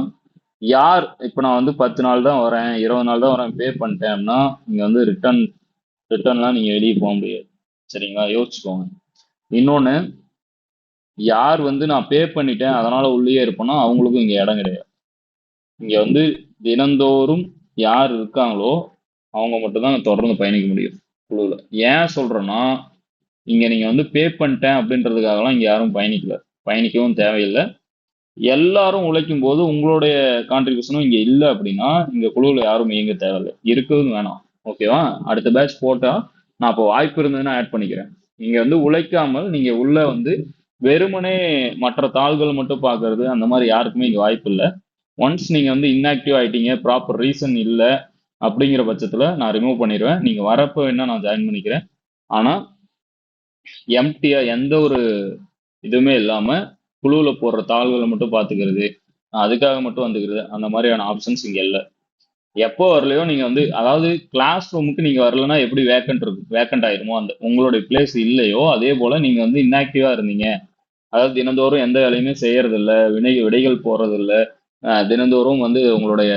யார் இப்ப நான் வந்து 10 நாள் தான் வரேன், 20 நாள் தான் வரேன், பே பண்ணிட்டேன்னா இங்க வந்து ரிட்டர்ன்லாம் நீங்க வெளியே போக முடியாது. சரிங்களா, யோசிச்சுக்கோங்க. இன்னொன்னு, யார் வந்து நான் பே பண்ணிட்டேன் அதனால உள்ளே இருப்பேன்னா அவங்களுக்கும் இங்க இடம் கிடையாது. இங்க வந்து தினந்தோறும் யார் இருக்காங்களோ அவங்க மட்டும்தான் தொடர்ந்து பயணிக்க முடியும் குழுவில். ஏன் சொல்றேன்னா, இங்க நீங்க வந்து பே பண்ணிட்டேன் அப்படின்றதுக்காகலாம் இங்க யாரும் பயணிக்கவும் தேவையில்லை. எல்லாரும் உழைக்கும் போது உங்களுடைய கான்ட்ரிபியூஷனும் இங்க இல்லை அப்படின்னா இங்க குழுவில் யாரும் இயங்க தேவையில்லை, இருக்கிறதும் வேணாம். ஓகேவா. அடுத்த பேட்ச் போட்டா நான் இப்போ வாய்ப்பு இருந்ததுன்னா ஆட் பண்ணிக்கிறேன். இங்க வந்து உழைக்காமல் நீங்க உள்ள வந்து வெறுமனே மற்ற தாள்கள் மட்டும் பார்க்கறது அந்த மாதிரி யாருக்குமே இங்க வாய்ப்பு இல்லை. ஒன்ஸ் நீங்க வந்து இன்ஆக்டிவ் ஆயிட்டீங்க, ப்ராப்பர் ரீசன் இல்லை அப்படிங்கிற பட்சத்துல நான் ரிமூவ் பண்ணிடுவேன். நீங்க வரப்போ வேணா நான் ஜாயின் பண்ணிக்கிறேன். ஆனா எம்டியா எந்த ஒரு இதுவுமே இல்லாம குழுவுல போடுற தாள்களை மட்டும் பாத்துக்கிறது, அதுக்காக மட்டும் வந்துக்கிறது, அந்த மாதிரியான ஆப்ஷன்ஸ் இங்க இல்லை. எப்போ வரலையோ நீங்க வந்து, அதாவது கிளாஸ் ரூமுக்கு நீங்க வரலன்னா எப்படி வேக்கண்ட் ஆயிருமோ, அந்த உங்களுடைய பிளேஸ் இல்லையோ அதே போல நீங்க வந்து இன்ஆக்டிவா இருந்தீங்க, அதாவது தினந்தோறும் எந்த வேலையுமே செய்யறது இல்லை, விடைகள் போடுறது இல்லை, தினந்தோறும் வந்து உங்களுடைய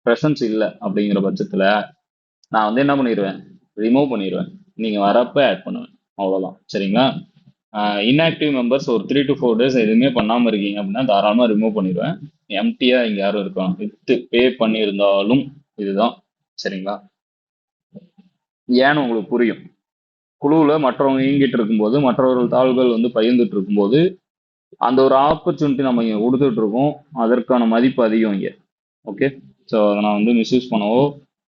ப்ரெசன்ஸ் இல்லை அப்படிங்கிற பட்சத்துல நான் வந்து என்ன பண்ணிடுவேன், ரிமூவ் பண்ணிடுவேன். நீங்க வரப்ப ஆட் பண்ணுவேன், அவ்வளவுதான். சரிங்களா. இன்ஆக்டிவ் மெம்பர்ஸ் ஒரு 3 to 4 days எதுவுமே பண்ணாம இருக்கீங்க அப்படின்னா தாராளமா ரிமூவ் பண்ணிடுவேன். எம்டியா இங்க யாரும் இருக்கலாம், வித்து பே பண்ணியிருந்தாலும் இதுதான். சரிங்களா. ஏன்னு உங்களுக்கு புரியும். குழுவுல மற்றவங்க இயங்கிட்டு இருக்கும்போது, மற்றவர்கள் தாள்கள் வந்து பகிர்ந்துட்டு இருக்கும்போது அந்த ஒரு ஆப்பர்ச்சுனிட்டி நம்ம இங்க கொடுத்துட்டு இருக்கோம், அதற்கான மதிப்பு அதிகம் இங்க. ஓகே. ஸோ அதை நான் வந்து மிஸ்யூஸ் பண்ணவோ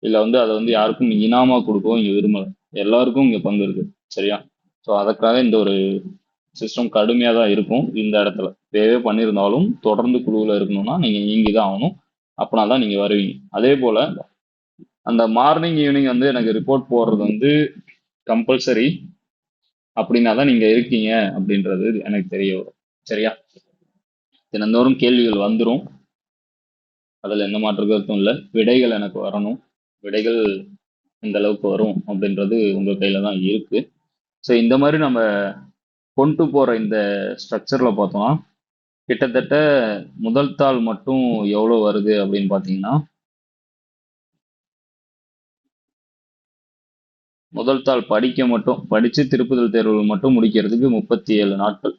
இல்லை வந்து அதை வந்து யாருக்கும் இனாமா கொடுக்கவோ இங்க விரும்பல. எல்லாருக்கும் இங்க பங்கு இருக்கு. சரியா. ஸோ அதற்காக இந்த ஒரு சிஸ்டம் கடுமையாக தான் இருக்கும். இந்த இடத்துல தேவை பண்ணியிருந்தாலும் தொடர்ந்து குழுவில் இருக்கணும்னா நீங்க இயங்கி தான் ஆகணும், அப்படின்னா தான் நீங்க வருவீங்க. அதே போல அந்த மார்னிங் ஈவினிங் வந்து எனக்கு ரிப்போர்ட் போடுறது வந்து கம்பல்சரி, அப்படின்னா தான் நீங்க இருக்கீங்க அப்படின்றது எனக்கு தெரிய வரும். சரியா. தினந்தோறும் கேள்விகள் வந்துடும், அதில் எந்த மாற்று கருத்தும் இல்லை. விடைகள் எனக்கு வரணும், விடைகள் இந்த அளவுக்கு வரும் அப்படின்றது உங்கள் கையில் தான் இருக்கு. ஸோ இந்த மாதிரி நம்ம கொண்டு போகிற இந்த ஸ்ட்ரக்சரில் பார்த்தோம்னா கிட்டத்தட்ட முதல் தாள் மட்டும் எவ்வளோ வருது அப்படின்னு பார்த்தீங்கன்னா, முதல் தாள் படித்து திருப்புதல் தேர்வுகள் மட்டும் முடிக்கிறதுக்கு 37 நாட்கள்.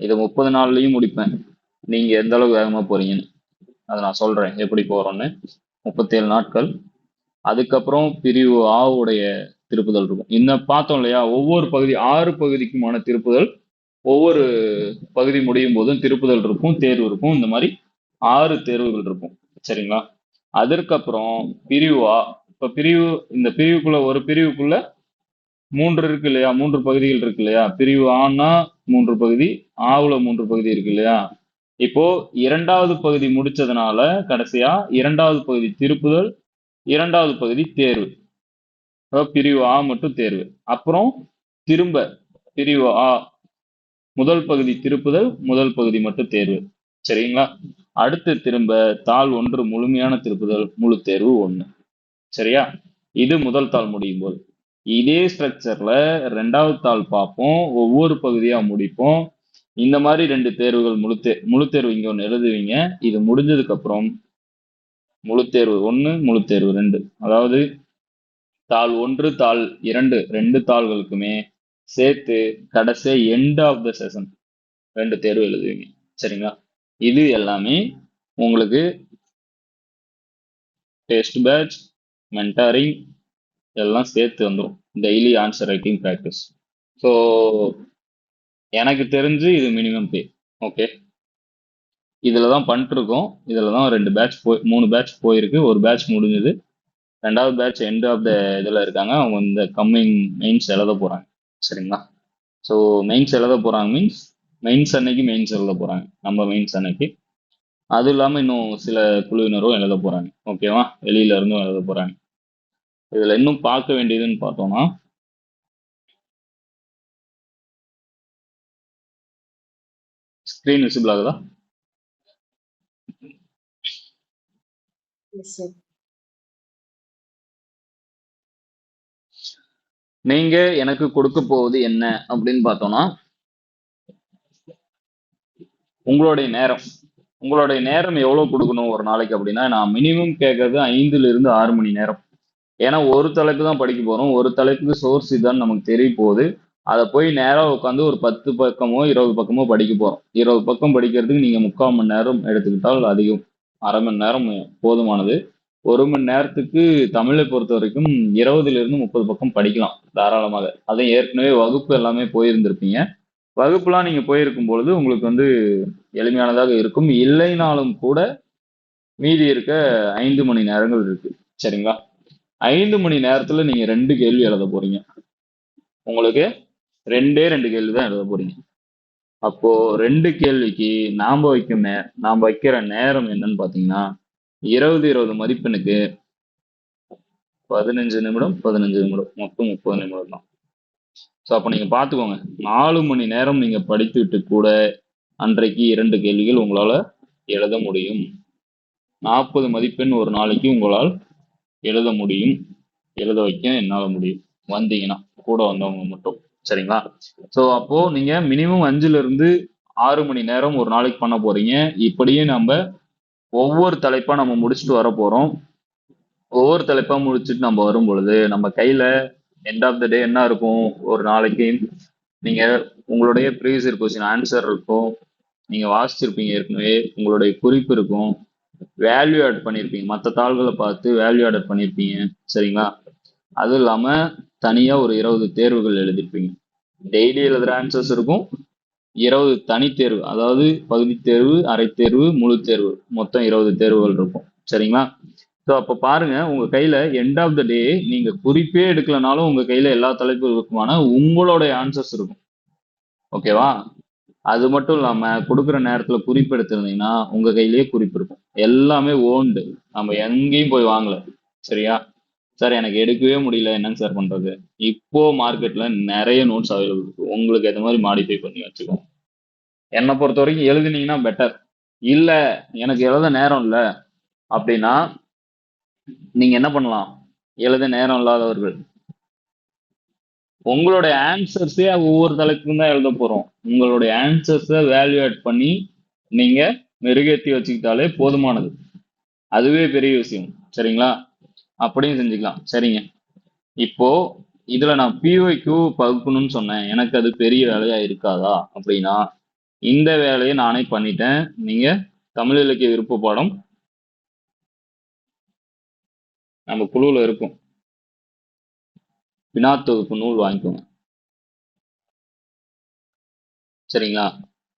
இதை 30 நாள்லையும் முடிப்பேன், நீங்கள் எந்த அளவுக்கு வேகமாக போகிறீங்கன்னு அதை நான் சொல்கிறேன் எப்படி போகிறோன்னு. 37 நாட்கள். அதுக்கப்புறம் பிரிவு ஆவுடைய திருப்புதல் இருக்கும். இன்னும் பார்த்தோம் இல்லையா, ஒவ்வொரு பகுதி 6 பகுதிக்குமான திருப்புதல், ஒவ்வொரு பகுதி முடியும் போதும் திருப்புதல் இருக்கும், தேர்வு இருக்கும். இந்த மாதிரி 6 தேர்வுகள் இருக்கும். சரிங்களா. அதற்கப்புறம் பிரிவு ஆ. இப்ப இந்த பிரிவுக்குள்ள ஒரு பிரிவுக்குள்ள 3 இருக்கு இல்லையா, 3 பகுதிகள் இருக்கு இல்லையா. பிரிவு ஆனா 3 பகுதி, ஆவுல 3 பகுதி இருக்கு இல்லையா. இப்போ 2வது பகுதி முடிச்சதுனால கடைசியா 2வது பகுதி திருப்புதல், 2வது பகுதி தேர்வு. பிரிவு ஆ மட்டும் தேர்வு. அப்புறம் திரும்ப பிரிவு ஆ முதல் பகுதி திருப்புதல், முதல் பகுதி மட்டும் தேர்வு. சரிங்களா. அடுத்து திரும்ப தாள் 1 முழுமையான திருப்புதல், முழு தேர்வு 1. சரியா. இது முதல் தாள் முடியும் போது. இதே ஸ்ட்ரக்சர்ல 2வது தாள் பார்ப்போம், ஒவ்வொரு பகுதியா முடிப்போம். இந்த மாதிரி 2 தேர்வுகள், முழு தேர்வு இங்க ஒன்று எழுதுவீங்க. இது முடிஞ்சதுக்கு அப்புறம் முழு தேர்வு 1, முழு தேர்வு 2, அதாவது தாள் 1 தாள் 2 2 தாள்களுக்குமே சேர்த்து கடைசி எண்ட் ஆஃப் த செஷன் 2 தேர்வு எழுதுவீங்க. சரிங்களா. இது எல்லாமே உங்களுக்கு டெஸ்ட் பேட்ச், மென்டாரிங் எல்லாம் சேர்த்து வந்துடும். Daily answer writing practice. So எனக்கு தெரிஞ்சு இது மினிமம் பே. ஓகே, இதில் தான் பண்ணிட்டுருக்கோம். இதில் தான் 2 பேட்ச் 3 பேட்ச் போயிருக்கு. ஒரு பேட்ச் முடிஞ்சது. 2வது பேட்ச் எண்ட் ஆஃப் த இதில் இருக்காங்க. அவங்க இந்த கம்மிங் மெயின்ஸ் எழுத போகிறாங்க. சரிங்களா? ஸோ மெயின்ஸ் எழுத போகிறாங்க மீன்ஸ் மெயின்ஸ் அன்னைக்கு மெயின்ஸ் எழுத போகிறாங்க, நம்ம மெயின்ஸ் அன்னைக்கு. அது இல்லாமல் இன்னும் சில குழுவினரும் எழுத போகிறாங்க. ஓகேவா? வெளியில இருந்தும் எழுத போகிறாங்க. இதில் இன்னும் பார்க்க வேண்டியதுன்னு பார்த்தோம்னா, ஸ்க்ரீன் விசிபிள் ஆகுதா? Yes, sir. நீங்க எனக்கு கொடுக்க போவது என்ன அப்படின்னு பார்த்தோம்னா, உங்களுடைய நேரம் எவ்வளவு கொடுக்கணும் ஒரு நாளைக்கு அப்படின்னா, நான் மினிமம் கேட்கறது 5ல இருந்து 6 மணி நேரம். ஏன்னா ஒரு தலைப்பு தான் படிக்க போறோம். ஒரு தலைப்புக்கு சோர்ஸ் இதான்னு நமக்கு தெரிய போகுது. அதை போய் நேரா உட்காந்து ஒரு 10 பக்கமோ 20 பக்கமோ படிக்க போறோம். 20 பக்கம் படிக்கிறதுக்கு நீங்க 3/4 மணி நேரம் எடுத்துக்கிட்டால் அதிகம். அரை மணி நேரம் போதுமானது. 1 மணி நேரத்துக்கு தமிழை பொறுத்த வரைக்கும் 20ல இருந்து 30 பக்கம் படிக்கலாம் தாராளமாக. அதை ஏற்கனவே வகுப்பு எல்லாமே போயிருந்திருப்பீங்க. வகுப்புலாம் நீங்க போயிருக்கும் பொழுது உங்களுக்கு எளிமையானதாக இருக்கும். இல்லைனாலும் கூட மீதி இருக்க 5 மணி நேரங்கள் இருக்கு. சரிங்களா? 5 மணி நேரத்துல நீங்க 2 கேள்வி எழுத போறீங்க. உங்களுக்கு 2 கேள்வி தான் எழுத போறீங்க. அப்போ 2 கேள்விக்கு நாம வைக்கிற நேரம் என்னன்னு பாத்தீங்கன்னா, 20 மதிப்பெண்ணுக்கு 15 நிமிடம் 15 நிமிடம் மொத்தம் 30 நிமிடம் தான். ஸோ அப்போ நீங்க பாத்துக்கோங்க, 4 மணி நேரம் நீங்க படித்துவிட்டு கூட அன்றைக்கு 2 கேள்விகள் உங்களால எழுத முடியும். 40 மதிப்பெண் ஒரு நாளைக்கு உங்களால் எழுத முடியும். எழுத வைக்க என்னால முடியும், வந்தீங்கன்னா கூட வந்தவங்க மட்டும். சரிங்களா? ஸோ அப்போ நீங்க மினிமம் 5ல இருந்து 6 மணி நேரம் ஒரு நாளைக்கு பண்ண போறீங்க. இப்படியே நம்ம ஒவ்வொரு தலைப்பா நம்ம முடிச்சுட்டு வர போறோம். ஒவ்வொரு தலைப்பா முடிச்சுட்டு நம்ம வரும் பொழுது நம்ம கையில எண்ட் ஆஃப் த டே என்ன இருக்கும்? ஒரு நாளைக்கு நீங்க உங்களுடைய ப்ரீவியஸ் கொஸ்டின் ஆன்சர் இருக்கும், நீங்க வாசிச்சிருப்பீங்க, ஏற்கனவே உங்களுடைய குறிப்பு இருக்கும், வேல்யூ ஆட் பண்ணியிருப்பீங்க, மற்ற தாள்களை பார்த்து வேல்யூ ஆட் பண்ணியிருப்பீங்க. சரிங்களா? அதுவும் இல்லாம தனியா ஒரு 20 தேர்வுகள் எழுதிருப்பீங்க. டெய்லி எழுதுற ஆன்சர்ஸ் இருக்கும், 20 தனித்தேர்வு, அதாவது பகுதி தேர்வு, அரை தேர்வு, முழு தேர்வு, மொத்தம் 20 தேர்வுகள் இருக்கும். சரிங்களா? ஸோ அப்போ பாருங்க, உங்க கையில எண்ட் ஆஃப் த டே நீங்க குறிப்பே எடுக்கலனாலும் உங்க கையில எல்லா தலைப்புகளுக்குமான உங்களுடைய ஆன்சர்ஸ் இருக்கும். ஓகேவா? அது மட்டும் இல்லாம கொடுக்குற நேரத்துல குறிப்பு எடுத்திருந்தீங்கன்னா உங்க கையிலேயே குறிப்பு இருக்கும். எல்லாமே ஓன்டு, நம்ம எங்கேயும் போய் வாங்கல. சரியா? சார் எனக்கு எடுக்கவே முடியல, என்னங்க சார் பண்றது? இப்போ மார்க்கெட்ல நிறைய நோட்ஸ் அவைலபிள் இருக்கு, உங்களுக்கு ஏற்ற மாதிரி மாடிஃபை பண்ணி வச்சுக்கோங்க. என்னை பொறுத்த வரைக்கும் எழுதுனீங்கன்னா பெட்டர். இல்ல எனக்கு எழுத நேரம் இல்லை அப்படின்னா நீங்க என்ன பண்ணலாம்? எழுத நேரம் இல்லாதவர்கள் உங்களுடைய ஆன்சர்ஸே ஒவ்வொரு தலைப்புக்கும் தான் எழுத போறோம். உங்களுடைய ஆன்சர்ஸை வேல்யூ ஆட் பண்ணி நீங்க மெருகேற்றி வச்சுக்கிட்டாலே போதுமானது. அதுவே பெரிய விஷயம். சரிங்களா? அப்படியும் செஞ்சுக்கலாம். சரிங்க, இப்போ இதுல நான் பிஒய்க்கு பகுக்கணும்னு சொன்னேன், எனக்கு அது பெரிய வேலையா இருக்காதா அப்படின்னா, இந்த வேலையை நானே பண்ணிட்டேன். நீங்க தமிழ் இலக்கிய விருப்ப பாடம் நம்ம குழுவில் இருக்கும், வினாத்தொகுப்பு நூல் வாங்கிக்கோங்க. சரிங்களா?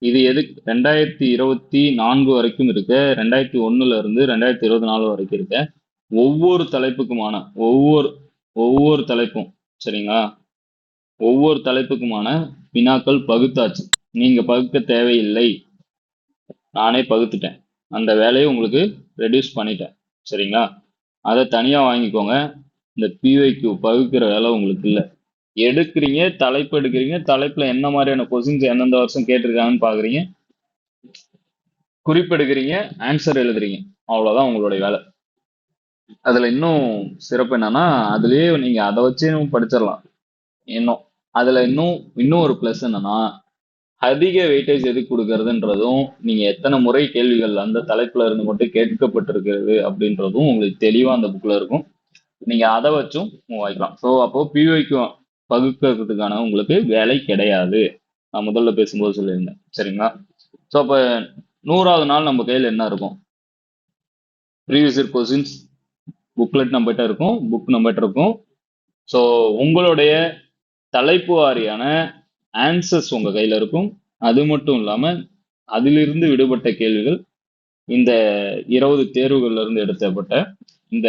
இது எதுக்கு 2024 வரைக்கும் இருக்க, 2001ல இருந்து 2024 வரைக்கும் இருக்க ஒவ்வொரு தலைப்புக்குமான ஒவ்வொரு தலைப்பும், சரிங்களா, ஒவ்வொரு தலைப்புக்குமான வினாக்கள் பகுத்தாச்சு. நீங்க பகுக்க தேவையில்லை, நானே பகுத்துட்டேன். அந்த வேலையை உங்களுக்கு ரெடியூஸ் பண்ணிட்டேன். சரிங்களா? அதை தனியா வாங்கிக்கோங்க. இந்த பிஒய்க்கு பகுக்கிற வேலை உங்களுக்கு இல்லை. எடுக்கிறீங்க, தலைப்பு எடுக்கிறீங்க, தலைப்புல என்ன மாதிரியான கொஸ்டின்ஸ் எந்தெந்த வருஷம் கேட்டிருக்காங்கன்னு பாக்குறீங்க, குறிப்பெடுக்கிறீங்க, ஆன்சர் எழுதுறீங்க. அவ்வளவுதான் உங்களுடைய வேலை. அதுல இன்னும் சிறப்பு என்னன்னா, அதுலயே நீங்க அதை வச்சு படிச்சிடலாம். இன்னும் அதுல இன்னும் ஒரு பிளஸ் என்னன்னா, அதிக வெயிட்டேஜ் எதுக்கு கொடுக்கறதுன்றதும், நீங்க எத்தனை முறை கேள்விகள் அந்த தலைப்புல இருந்து மட்டும் கேட்கப்பட்டிருக்கிறது அப்படின்றதும் உங்களுக்கு தெளிவா அந்த புக்ல இருக்கும். நீங்க அதை வச்சும் வாய்க்கலாம். ஸோ அப்போ பிஒய்க்கு பகுக்கிறதுக்கான உங்களுக்கு வேலை கிடையாது. நான் முதல்ல பேசும்போது சொல்லியிருந்தேன். சரிங்களா? ஸோ அப்போ 100வது நாள் நம்ம கையில் என்ன இருக்கும்? ப்ரீவியஸ் இயர் கொஸ்டின்ஸ் புக்லெட் நம்மகிட்ட இருக்கும், புக் நம்மகிட்ட இருக்கும், ஸோ உங்களுடைய தலைப்பு வாரியான ஆன்சர்ஸ் உங்க கையில இருக்கும். அது மட்டும் இல்லாம அதிலிருந்து விடுபட்ட கேள்விகள் இந்த 20 தேர்வுகள்ல இருந்து எடுக்கப்பட்ட இந்த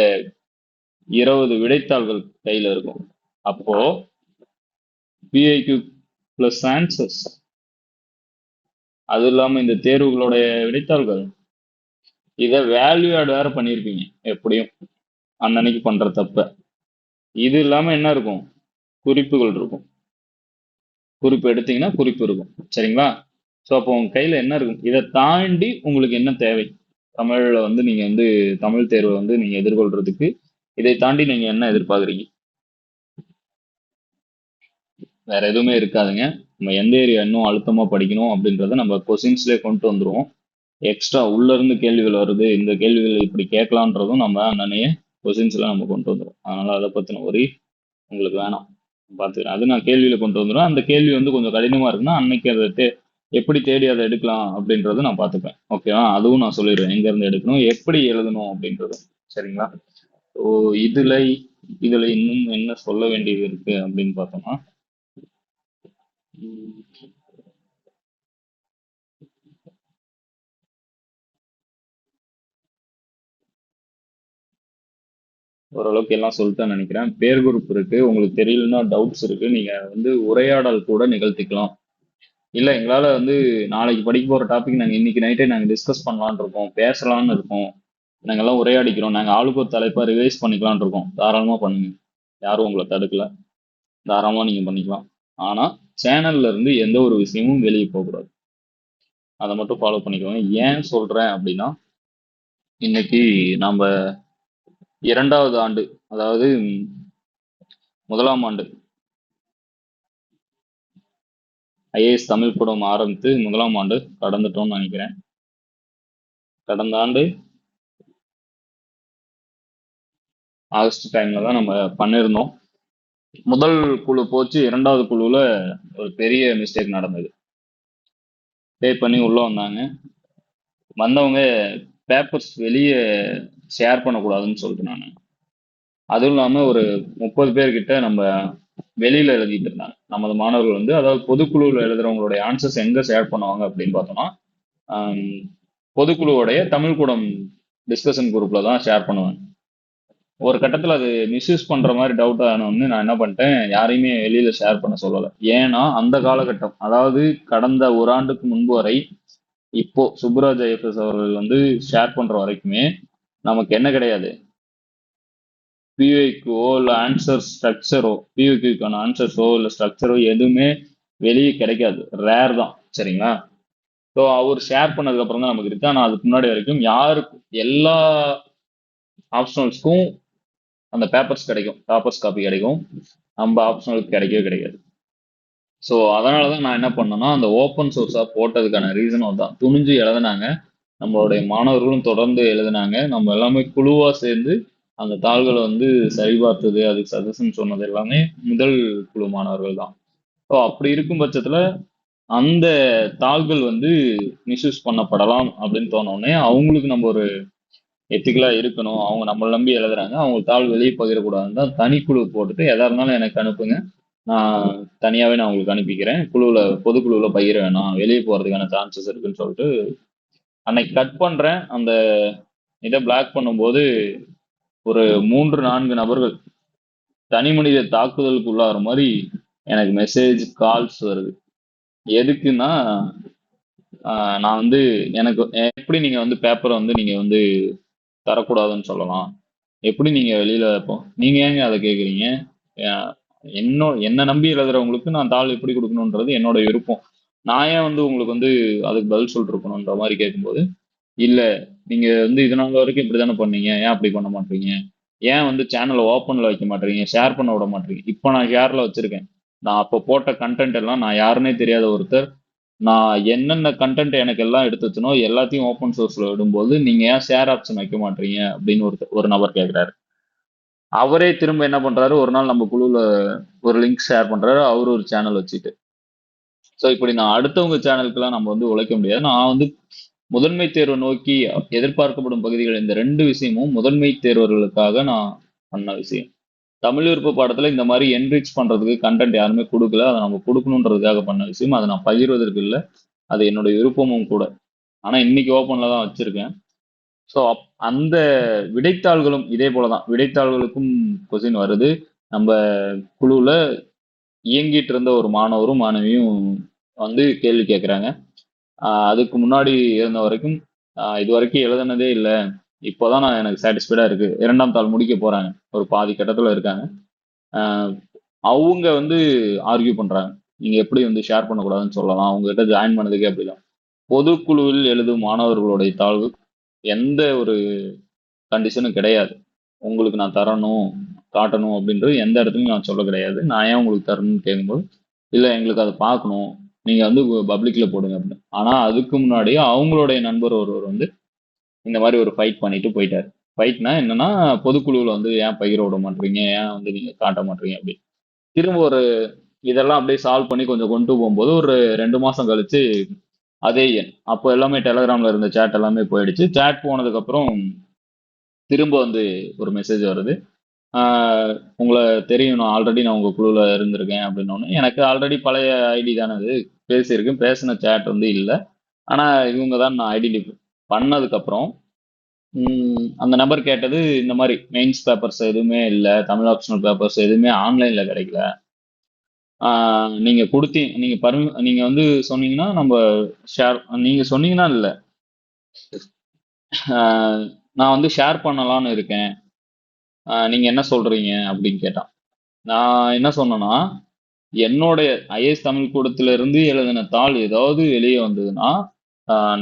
20 விடைத்தாள்கள் கையில இருக்கும். அப்போ பிஐக்யூ பிளஸ் ஆன்சர்ஸ், அது இல்லாம இந்த தேர்வுகளுடைய விடைத்தாள்கள், இதை வேல்யூ ஆட் வேற பண்ணியிருப்பீங்க எப்படியும் அன்னன்னைக்கு பண்ற தப்ப. இது இல்லாம என்ன இருக்கும்? குறிப்புகள் இருக்கும். குறிப்பு எடுத்தீங்கன்னா குறிப்பு இருக்கும். சரிங்களா? ஸோ அப்போ உங்க கையில என்ன இருக்கும்? இதை தாண்டி உங்களுக்கு என்ன தேவை? தமிழ்ல வந்து நீங்க வந்து தமிழ் தேர்வை வந்து நீங்க எதிர்கொள்றதுக்கு இதை தாண்டி நீங்க என்ன எதிர்பார்க்குறீங்க? வேற எதுவுமே இருக்காதுங்க. நம்ம எந்த ஏரியா இன்னும் அழுத்தமா படிக்கணும் அப்படின்றத நம்ம கொஸ்டின்ஸ்லேயே கொண்டு வந்துருவோம். எக்ஸ்ட்ரா உள்ள இருந்து கேள்விகள் வருது, இந்த கேள்விகள் இப்படி கேட்கலான்றதும் நம்ம அன்னைய கொஸ்டின்ஸ்ல நம்ம கொண்டு வந்துடும். அதனால அதை பத்தின ஒரு உங்களுக்கு வேணாம், பார்த்துக்கிறேன். அது நான் கேள்வியில கொண்டு வந்துடுவேன். அந்த கேள்வி வந்து கொஞ்சம் கடினமா இருக்குன்னா அன்னைக்கு அதை எப்படி தேடி அதை எடுக்கலாம் அப்படின்றத நான் பார்த்துப்பேன். ஓகேவா? அதுவும் நான் சொல்லிடுவேன், எங்க இருந்து எடுக்கணும், எப்படி எழுதணும் அப்படின்றது. சரிங்களா? ஸோ இதுல இதுல இன்னும் என்ன சொல்ல வேண்டியது இருக்கு அப்படின்னு பார்த்தோம்னா, ஓரளவுக்கு எல்லாம் சொல்லிட்டேன்னு நினைக்கிறேன். பேர் குரூப் இருக்கு, உங்களுக்கு தெரியலன்னா டவுட்ஸ் இருக்கு, நீங்க வந்து உரையாடல் கூட நிகழ்த்திக்கலாம். இல்ல எங்களால வந்து நாளைக்கு படிக்க போற டாபிக் நாங்க இன்னைக்கு நைட்டே நாங்க டிஸ்கஸ் பண்ணலாம்னு இருக்கோம், பேசலாம்னு இருக்கோம், நாங்க எல்லாம் உரையாடிக்கிறோம், நாங்க ஆளுக்கு ஒரு தலைப்பா ரிவைஸ் பண்ணிக்கலாம்னு இருக்கோம், தாராளமா பண்ணுங்க. யாரும் உங்களை தடுக்கல, தாராளமா நீங்க பண்ணிக்கலாம். ஆனா சேனல்ல இருந்து எந்த ஒரு விஷயமும் வெளியே போகக்கூடாது. அதை மட்டும் ஃபாலோ பண்ணிக்கோங்க. ஏன் சொல்றேன் அப்படின்னா, இன்னைக்கு நம்ம 2வது ஆண்டு, அதாவது முதலாம் ஆண்டு ஐஏஎஸ் தமிழ் கூடம் ஆரம்பித்து முதலாம் ஆண்டு கடந்துட்டோம்னு நினைக்கிறேன். கடந்த ஆண்டு ஆகஸ்ட் டைம்ல தான் நம்ம பண்ணியிருந்தோம். முதல் குழு போச்சு, 2வது குழுவில் ஒரு பெரிய மிஸ்டேக் நடந்தது. பே பண்ணி உள்ள வந்தவங்க பேப்பர்ஸ் வெளியே ஷேர் பண்ணக்கூடாதுன்னு சொல்லிட்டு நான், அதுவும் இல்லாமல் ஒரு 30 பேர்கிட்ட நம்ம வெளியில எழுதிட்டு இருந்தாங்க. நமது மாணவர்கள் வந்து, அதாவது பொதுக்குழுவில் எழுதுறவங்களுடைய ஆன்சர்ஸ் எங்க ஷேர் பண்ணுவாங்க அப்படின்னு பார்த்தோம்னா, பொதுக்குழுவுடைய தமிழ் கூடம் டிஸ்கஷன் குரூப்ல தான் ஷேர் பண்ணுவேன். ஒரு கட்டத்தில் அது மிஸ்யூஸ் பண்ற மாதிரி டவுட் ஆனோன்னு நான் என்ன பண்ணிட்டேன், யாரையுமே வெளியில ஷேர் பண்ண சொல்லலை. ஏன்னா அந்த காலகட்டம், அதாவது கடந்த ஒரு ஆண்டுக்கு முன்பு வரை, இப்போ சுப்ராஜ் ஐஎஃப்எஸ் அவர்கள் வந்து ஷேர் பண்ற வரைக்குமே நமக்கு என்ன கிடையாது, பியூஐக்கோ இல்லை ஆன்சர் ஸ்ட்ரக்சரோ, பியூஐக்கான ஆன்சர்ஸோ இல்லை ஸ்ட்ரக்சரோ எதுவுமே வெளியே கிடைக்காது, ரேர் தான். சரிங்களா? ஸோ அவர் ஷேர் பண்ணதுக்கு அப்புறம் தான் நமக்கு இருக்கு. ஆனால் அதுக்கு முன்னாடி வரைக்கும் யாருக்கும் எல்லா ஆப்ஷனல்ஸ்க்கும் அந்த பேப்பர்ஸ் கிடைக்கும், டாப்பர்ஸ் காப்பி கிடைக்கும், நம்ம ஆப்ஷனலுக்கு கிடைக்கவே கிடைக்காது. ஸோ அதனால தான் நான் என்ன பண்ணேன்னா, அந்த ஓப்பன் சோர்ஸாக போட்டதுக்கான ரீசனும் தான். துணிஞ்சு எழுதுனாங்க, நம்மளுடைய மாணவர்களும் தொடர்ந்து எழுதுனாங்க, நம்ம எல்லாமே குழுவாக சேர்ந்து அந்த தாள்களை வந்து சரிபார்த்தது, அதுக்கு சஜஷன் சொன்னது எல்லாமே முதல் குழு மாணவர்கள் தான். ஸோ அப்படி இருக்கும் பட்சத்தில் அந்த தாள்கள் வந்து மிஸ்யூஸ் பண்ணப்படலாம் அப்படின்னு தோணுனே, அவங்களுக்கு நம்ம ஒரு எத்திக்கலா இருக்கணும், அவங்க நம்மளை நம்பி எழுதுறாங்க, அவங்க தாள் வெளியே பகிரக்கூடாதுன்னு தான் தனிக்குழு போட்டுட்டு, எதா இருந்தாலும் எனக்கு அனுப்புங்க, நான் தனியாவே நான் உங்களுக்கு அனுப்பிக்கிறேன், பொதுக்குழுவுல பகிர வேணாம், வெளியே போறதுக்கான சான்சஸ் இருக்குன்னு சொல்லிட்டு அன்னைக்கு கட் பண்றேன். அந்த இதை பிளாக் பண்ணும்போது ஒரு 3-4 நபர்கள் தனி மனித தாக்குதலுக்கு உள்ளாகிற மாதிரி எனக்கு மெசேஜ் கால்ஸ் வருது. எதுக்குன்னா, நான் வந்து எனக்கு எப்படி நீங்க வந்து பேப்பரை வந்து நீங்க வந்து தரக்கூடாதுன்னு சொல்லலாம், எப்படி நீங்க வெளியில நீங்க ஏங்க அதை கேட்குறீங்க, என்ன நம்பி எழுதுறவங்களுக்கு நான் தாள் எப்படி கொடுக்கணுன்றது என்னோட விருப்பம், நான் ஏன் வந்து உங்களுக்கு வந்து அதுக்கு பதில் சொல்லிட்டு இருக்கணுன்ற மாதிரி கேட்கும்போது, இல்ல நீங்க வந்து இதனால வரைக்கும் இப்படி தானே பண்ணீங்க, ஏன் அப்படி பண்ண மாட்டீங்க, ஏன் வந்து சேனலை ஓப்பன்ல வைக்க மாட்டீங்க, ஷேர் பண்ண விட மாட்டீங்க. இப்போ நான் ஷேர்ல வச்சிருக்கேன், நான் அப்போ போட்ட கண்டென்ட் எல்லாம் நான் யாருன்னே தெரியாத ஒருத்தர், நான் என்னென்ன கண்டென்ட் எனக்கு எல்லாம் எடுத்து வச்சனோ எல்லாத்தையும் ஓப்பன் சோர்ஸ்ல விடும்போது நீங்க ஏன் ஷேர் ஆப்ஷன் வைக்க மாட்டீங்க அப்படின்னு ஒரு நபர் கேட்கிறாரு. அவரே திரும்ப என்ன பண்றாரு, ஒரு நாள் நம்ம குழுல ஒரு லிங்க் ஷேர் பண்றாரு, அவரு ஒரு சேனல் வச்சுட்டு. ஸோ இப்படி நான் அடுத்தவங்க சேனலுக்குலாம் நம்ம வந்து உழைக்க முடியாது. நான் வந்து முதன்மை தேர்வை நோக்கி எதிர்பார்க்கப்படும் பகுதிகள், இந்த 2 விஷயமும் முதன்மை தேர்வர்களுக்காக நான் பண்ண விஷயம். தமிழ் விருப்ப பாடத்துல இந்த மாதிரி என்ரிச் பண்றதுக்கு கண்டென்ட் யாருமே கொடுக்கல. அதை நம்ம கொடுக்கணுன்றதுக்காக பண்ண விஷயம். அதை நான் பகிர்வதற்கு இல்லை. அது என்னுடைய விருப்பமும் கூட. ஆனா இன்னைக்கு ஓப்பன்ல தான் வச்சிருக்கேன். ஸோ அந்த விடைத்தாள்களும் இதே போலதான். விடைத்தாள்களுக்கும் கொஸ்டின் வருது. நம்ம குழுவுல இயங்கிட்டு இருந்த ஒரு மாணவரும் மாணவியும் வந்து கேள்வி கேட்குறாங்க. அதுக்கு முன்னாடி இருந்த வரைக்கும் இது வரைக்கும் எழுதுனதே இல்லை. இப்போதான் நான் எனக்கு சாட்டிஸ்ஃபைடா இருக்கு. 2ஆம் தாள் முடிக்க போறாங்க. ஒரு பாதி கட்டத்துல இருக்காங்க. ஆஹ் அவங்க வந்து ஆர்கியூ பண்றாங்க. நீங்க எப்படி வந்து ஷேர் பண்ணக்கூடாதுன்னு சொல்லலாம். அவங்க கிட்ட ஜாயின் பண்ணதுக்கே அப்படிதான். பொதுக்குழுவில் எழுதும் மாணவர்களுடைய தாழ்வு எந்த ஒரு கண்டிஷனும் கிடையாது. உங்களுக்கு நான் தரணும் காட்டணும் அப்படின்றது எந்த இடத்துலையும் நான் சொல்ல கிடையாது. நான் ஏன் உங்களுக்கு தரணும்னு கேட்கும்போது, இல்லை எங்களுக்கு அதை பார்க்கணும், நீங்க வந்து பப்ளிக்ல போடுங்க அப்படின்னு. ஆனா அதுக்கு முன்னாடியே அவங்களுடைய நண்பர் ஒருவர் வந்து இந்த மாதிரி ஒரு ஃபைட் பண்ணிட்டு போயிட்டாரு. ஃபைட்னா என்னன்னா, பொதுக்குழுவில் வந்து ஏன் பகிர விட மாட்டீங்க, ஏன் வந்து நீங்க காட்ட மாட்டீங்க அப்படி. திரும்ப ஒரு இதெல்லாம் அப்படியே சால்வ் பண்ணி கொஞ்சம் கொண்டு போகும்போது ஒரு 2 மாசம் கழிச்சு அதே எண், அப்போ எல்லாமே டெலகிராம்ல இருந்த சேட் எல்லாமே போயிடுச்சு. சேட் போனதுக்கு அப்புறம் திரும்ப வந்து ஒரு மெசேஜ் வருது. உங்களை தெரியும், நான் உங்க குழுல இருந்திருக்கேன் அப்படின்னோடனே, எனக்கு ஆல்ரெடி பழைய ஐடி தானே அது, பேசியிருக்கேன். பேசின சேட் வந்து இல்லை. ஆனா இவங்க தான் நான் ஐடென்டிஃபை பண்ணதுக்கு அப்புறம் அந்த நபர் கேட்டது இந்த மாதிரி மெயின்ஸ் பேப்பர்ஸ் எதுவுமே இல்லை, தமிழ் ஆப்ஷனல் பேப்பர்ஸ் எதுவுமே ஆன்லைன்ல கிடைக்கல. நீங்க கொடுத்தீங்க, நீங்க வந்து சொன்னீங்கன்னா நம்ம ஷேர், நீங்க சொன்னீங்கன்னா இல்லை, நான் வந்து ஷேர் பண்ணலான்னு இருக்கேன், நீங்க என்ன சொல்றீங்க அப்படின்னு கேட்டான். நான் என்ன சொன்னேன்னா, என்னுடைய ஐஏஎஸ் தமிழ் கூடத்துல இருந்து எழுதின தாள் ஏதாவது வெளியே வந்ததுன்னா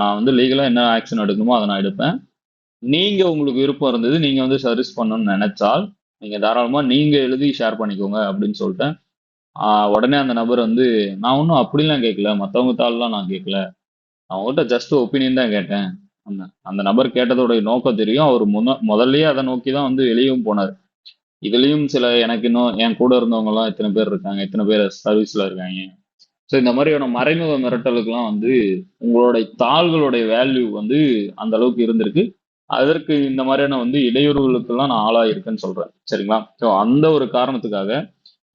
நான் வந்து லீகலா என்ன ஆக்ஷன் எடுக்கணுமோ அதை நான் எடுப்பேன். நீங்க உங்களுக்கு விருப்பம் இருந்தது, நீங்க வந்து சர்வீஸ் பண்ணணும்னு நினைச்சால் நீங்க தாராளமா நீங்க எழுதி ஷேர் பண்ணிக்கோங்க அப்படின்னு சொல்லிட்டேன். உடனே அந்த நபர் வந்து, நான் ஒன்றும் அப்படிலாம் கேட்கல, மற்றவங்க தாள்லாம் நான் கேட்கல, அவங்ககிட்ட ஜஸ்ட் ஒப்பீனியன் தான் கேட்டேன். அந்த அந்த நபர் கேட்டதோடைய நோக்கம் தெரியும். அவர் முதல்லயே அதை நோக்கி தான் வந்து வெளியும் போனார். இதுலயும் சில எனக்கு இன்னும் என் கூட இருந்தவங்க எல்லாம் இத்தனை பேர் இருக்காங்க, இத்தனை பேர் சர்வீஸ்ல இருக்காங்க. ஸோ இந்த மாதிரியான மறைமுக மிரட்டலுக்கெல்லாம் வந்து உங்களுடைய தாள்களுடைய வேல்யூ வந்து அந்த அளவுக்கு இருந்திருக்கு. அதற்கு இந்த மாதிரியான வந்து இடையூறுகளுக்கெல்லாம் நான் ஆளாயிருக்கேன்னு சொல்றேன். சரிங்களா? ஸோ அந்த ஒரு காரணத்துக்காக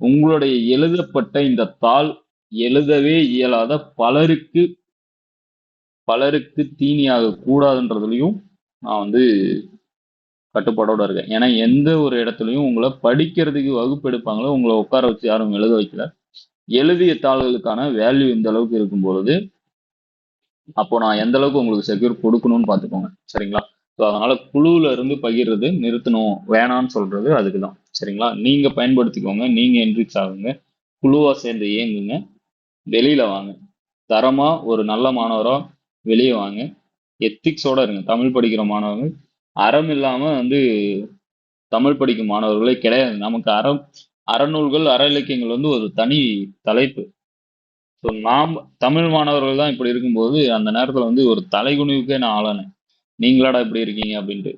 உங்களுடைய எழுதப்பட்ட இந்த தாள் எழுதவே இயலாத பலருக்கு பலருக்கு தீனியாக கூடாதுன்றதுலையும் நான் வந்து கட்டுப்பாடோட இருக்கேன். ஏன்னா எந்த ஒரு இடத்துலையும் உங்களை படிக்கிறதுக்கு வகுப்பு எடுப்பாங்களோ உங்களை உட்கார வச்சு யாரும் எழுத வைக்கல. எழுதிய தாள்களுக்கான வேல்யூ இந்த அளவுக்கு இருக்கும் பொழுது அப்போ நான் எந்த அளவுக்கு உங்களுக்கு செக்யூர் கொடுக்கணும்னு பார்த்துக்கோங்க. சரிங்களா? ஸோ அதனால குழுவுல இருந்து பகிர்றது நிறுத்தணும், வேணான்னு சொல்றது அதுக்கு தான். சரிங்களா? நீங்க பயன்படுத்திக்கோங்க, நீங்க என்ரிச் ஆகுங்க, குழுவா சேர்ந்து இயங்குங்க, வெளியில வாங்க, தரமா ஒரு நல்ல மாணவரா வெளியே வாங்க, எத்திக்ஸோட இருங்க. தமிழ் படிக்கிற மாணவர்கள் அறம் இல்லாம வந்து தமிழ் படிக்கும் மாணவர்களே கிடையாது. நமக்கு அறநூல்கள் அற இலக்கியங்கள் வந்து ஒரு தனி தலைப்பு. ஸோ நாம் தமிழ் மாணவர்கள் தான் இப்படி இருக்கும்போது அந்த நேரத்துல வந்து ஒரு தலைகுனிவுக்கே நான் ஆளானேன். நீங்களாடா இப்படி இருக்கீங்க அப்படின்ட்டு.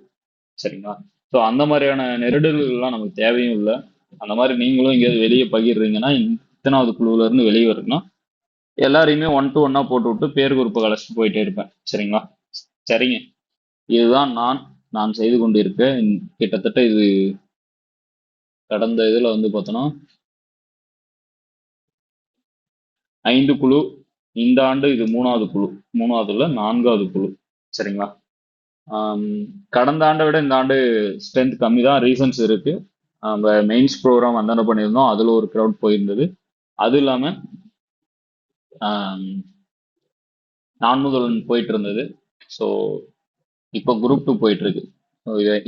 சரிங்களா? ஸோ அந்த மாதிரியான நெருடல்கள்லாம் நமக்கு தேவையும் இல்லை. அந்த மாதிரி நீங்களும் எங்கேயாவது வெளியே பகிர்றீங்கன்னா, இத்தனாவது குழுவுல இருந்து வெளியே வருதுன்னா எல்லாரையுமே 1 to 1 போட்டு விட்டு பேர் குறிப்பு கலைச்சிட்டு போயிட்டே இருப்பேன். சரிங்களா? சரிங்க. இதுதான் நான் செய்து கொண்டிருக்க கிட்டத்தட்ட இது கடந்த இதுல வந்து பார்த்தோன்னா 5 குழு. இந்த ஆண்டு இது 3வது குழு. 3வது இல்ல 4வது குழு. சரிங்களா? கடந்த ஆண்டை விட இந்த ஆண்டு ஸ்ட்ரென்த் கம்மி தான். ரீசன்ஸ் இருக்கு. நம்ம மெயின்ஸ் ப்ரோக்ராம் அந்தாண்ட பண்ணியிருந்தோம், அதுல ஒரு க்ரௌட் போயிருந்தது. அது இல்லாம நான் முதல்வன் போயிட்டு இருந்தது. ஸோ இப்போ குரூப் 2 போயிட்டு இருக்கு.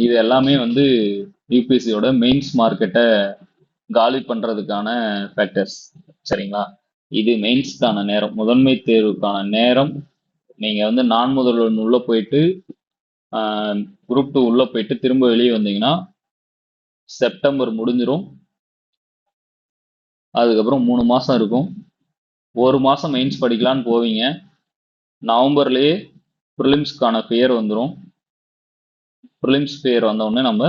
இது எல்லாமே வந்து யூபிஎஸ்சியோட மெயின்ஸ் மார்க்கெட்டை காலி பண்றதுக்கான ஃபேக்டர்ஸ். சரிங்களா? இது மெயின்ஸ்க்கான நேரம், முதன்மை தேர்வுக்கான நேரம். நீங்க வந்து நான் முதல்வன் உள்ள போயிட்டு குரூப் 2 உள்ள போயிட்டு திரும்ப வெளியே வந்தீங்கன்னா செப்டம்பர் முடிஞ்சிரும். அதுக்கப்புறம் 3 மாசம் இருக்கும். 1 மாசம் மெயின்ஸ் படிக்கலான்னு போவீங்க. நவம்பர்லயே ப்ரிலிம்ஸ்க்கான பெயர் வந்துடும். ப்ரிலிம்ஸ் பெயர் வந்த உடனே நம்ம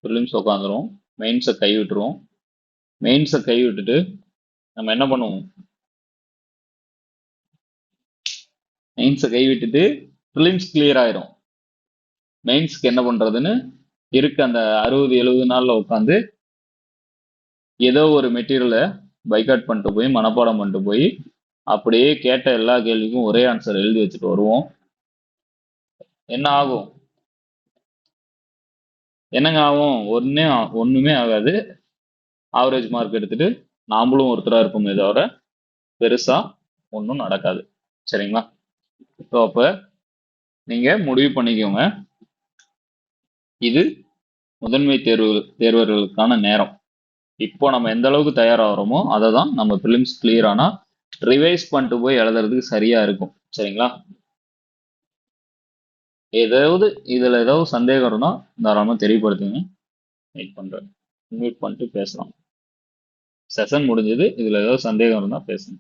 ப்ரிலிம்ஸ் உட்காந்துரும், மெயின்ஸை கைவிட்டுருவோம். மெயின்ஸை கைவிட்டுட்டு நம்ம என்ன பண்ணுவோம்? மெயின்ஸை கைவிட்டுட்டு ப்ரிலிம்ஸ் கிளியர் ஆயிரும். மெயின்ஸ்க்கு என்ன பண்றதுன்னு இருக்கு. அந்த 60-70 நாள்ல உட்காந்து ஏதோ ஒரு மெட்டீரியலை பைகாட் பண்ணிட்டு போய் மனப்பாடம் பண்ணிட்டு போய் அப்படியே கேட்ட எல்லா கேள்விக்கும் ஒரே ஆன்சர் எழுதி வச்சுட்டு வருவோம். என்ன ஆகும்? என்னங்க ஆகும்? ஒண்ணுமே ஆகாது. ஆவரேஜ் மார்க் எடுத்துட்டு நாமளும் ஒருத்தரா இருப்போமே தவிர பெருசா ஒன்றும் நடக்காது. சரிங்களா? ஸோ அப்ப நீங்க முடிவு பண்ணிக்கோங்க, இது முதன்மை தேர்வர்களுக்கான நேரம். இப்போ நம்ம எந்த அளவுக்கு தயாராகிறோமோ அதை தான் நம்ம ப்ரிலிம்ஸ் கிளியர் ஆனா ரிவைஸ் பண்ணிட்டு போய் எழுதுறதுக்கு சரியா இருக்கும். சரிங்களா? இதுல ஏதாவது சந்தேகம் இருந்தா தாராளமா தெரியப்படுத்துங்க. வெயிட் பண்றேன். மியூட் பண்ணிட்டு பேசலாம். செஷன் முடிஞ்சது. இதுல ஏதாவது சந்தேகம் இருந்தா பேசுங்க.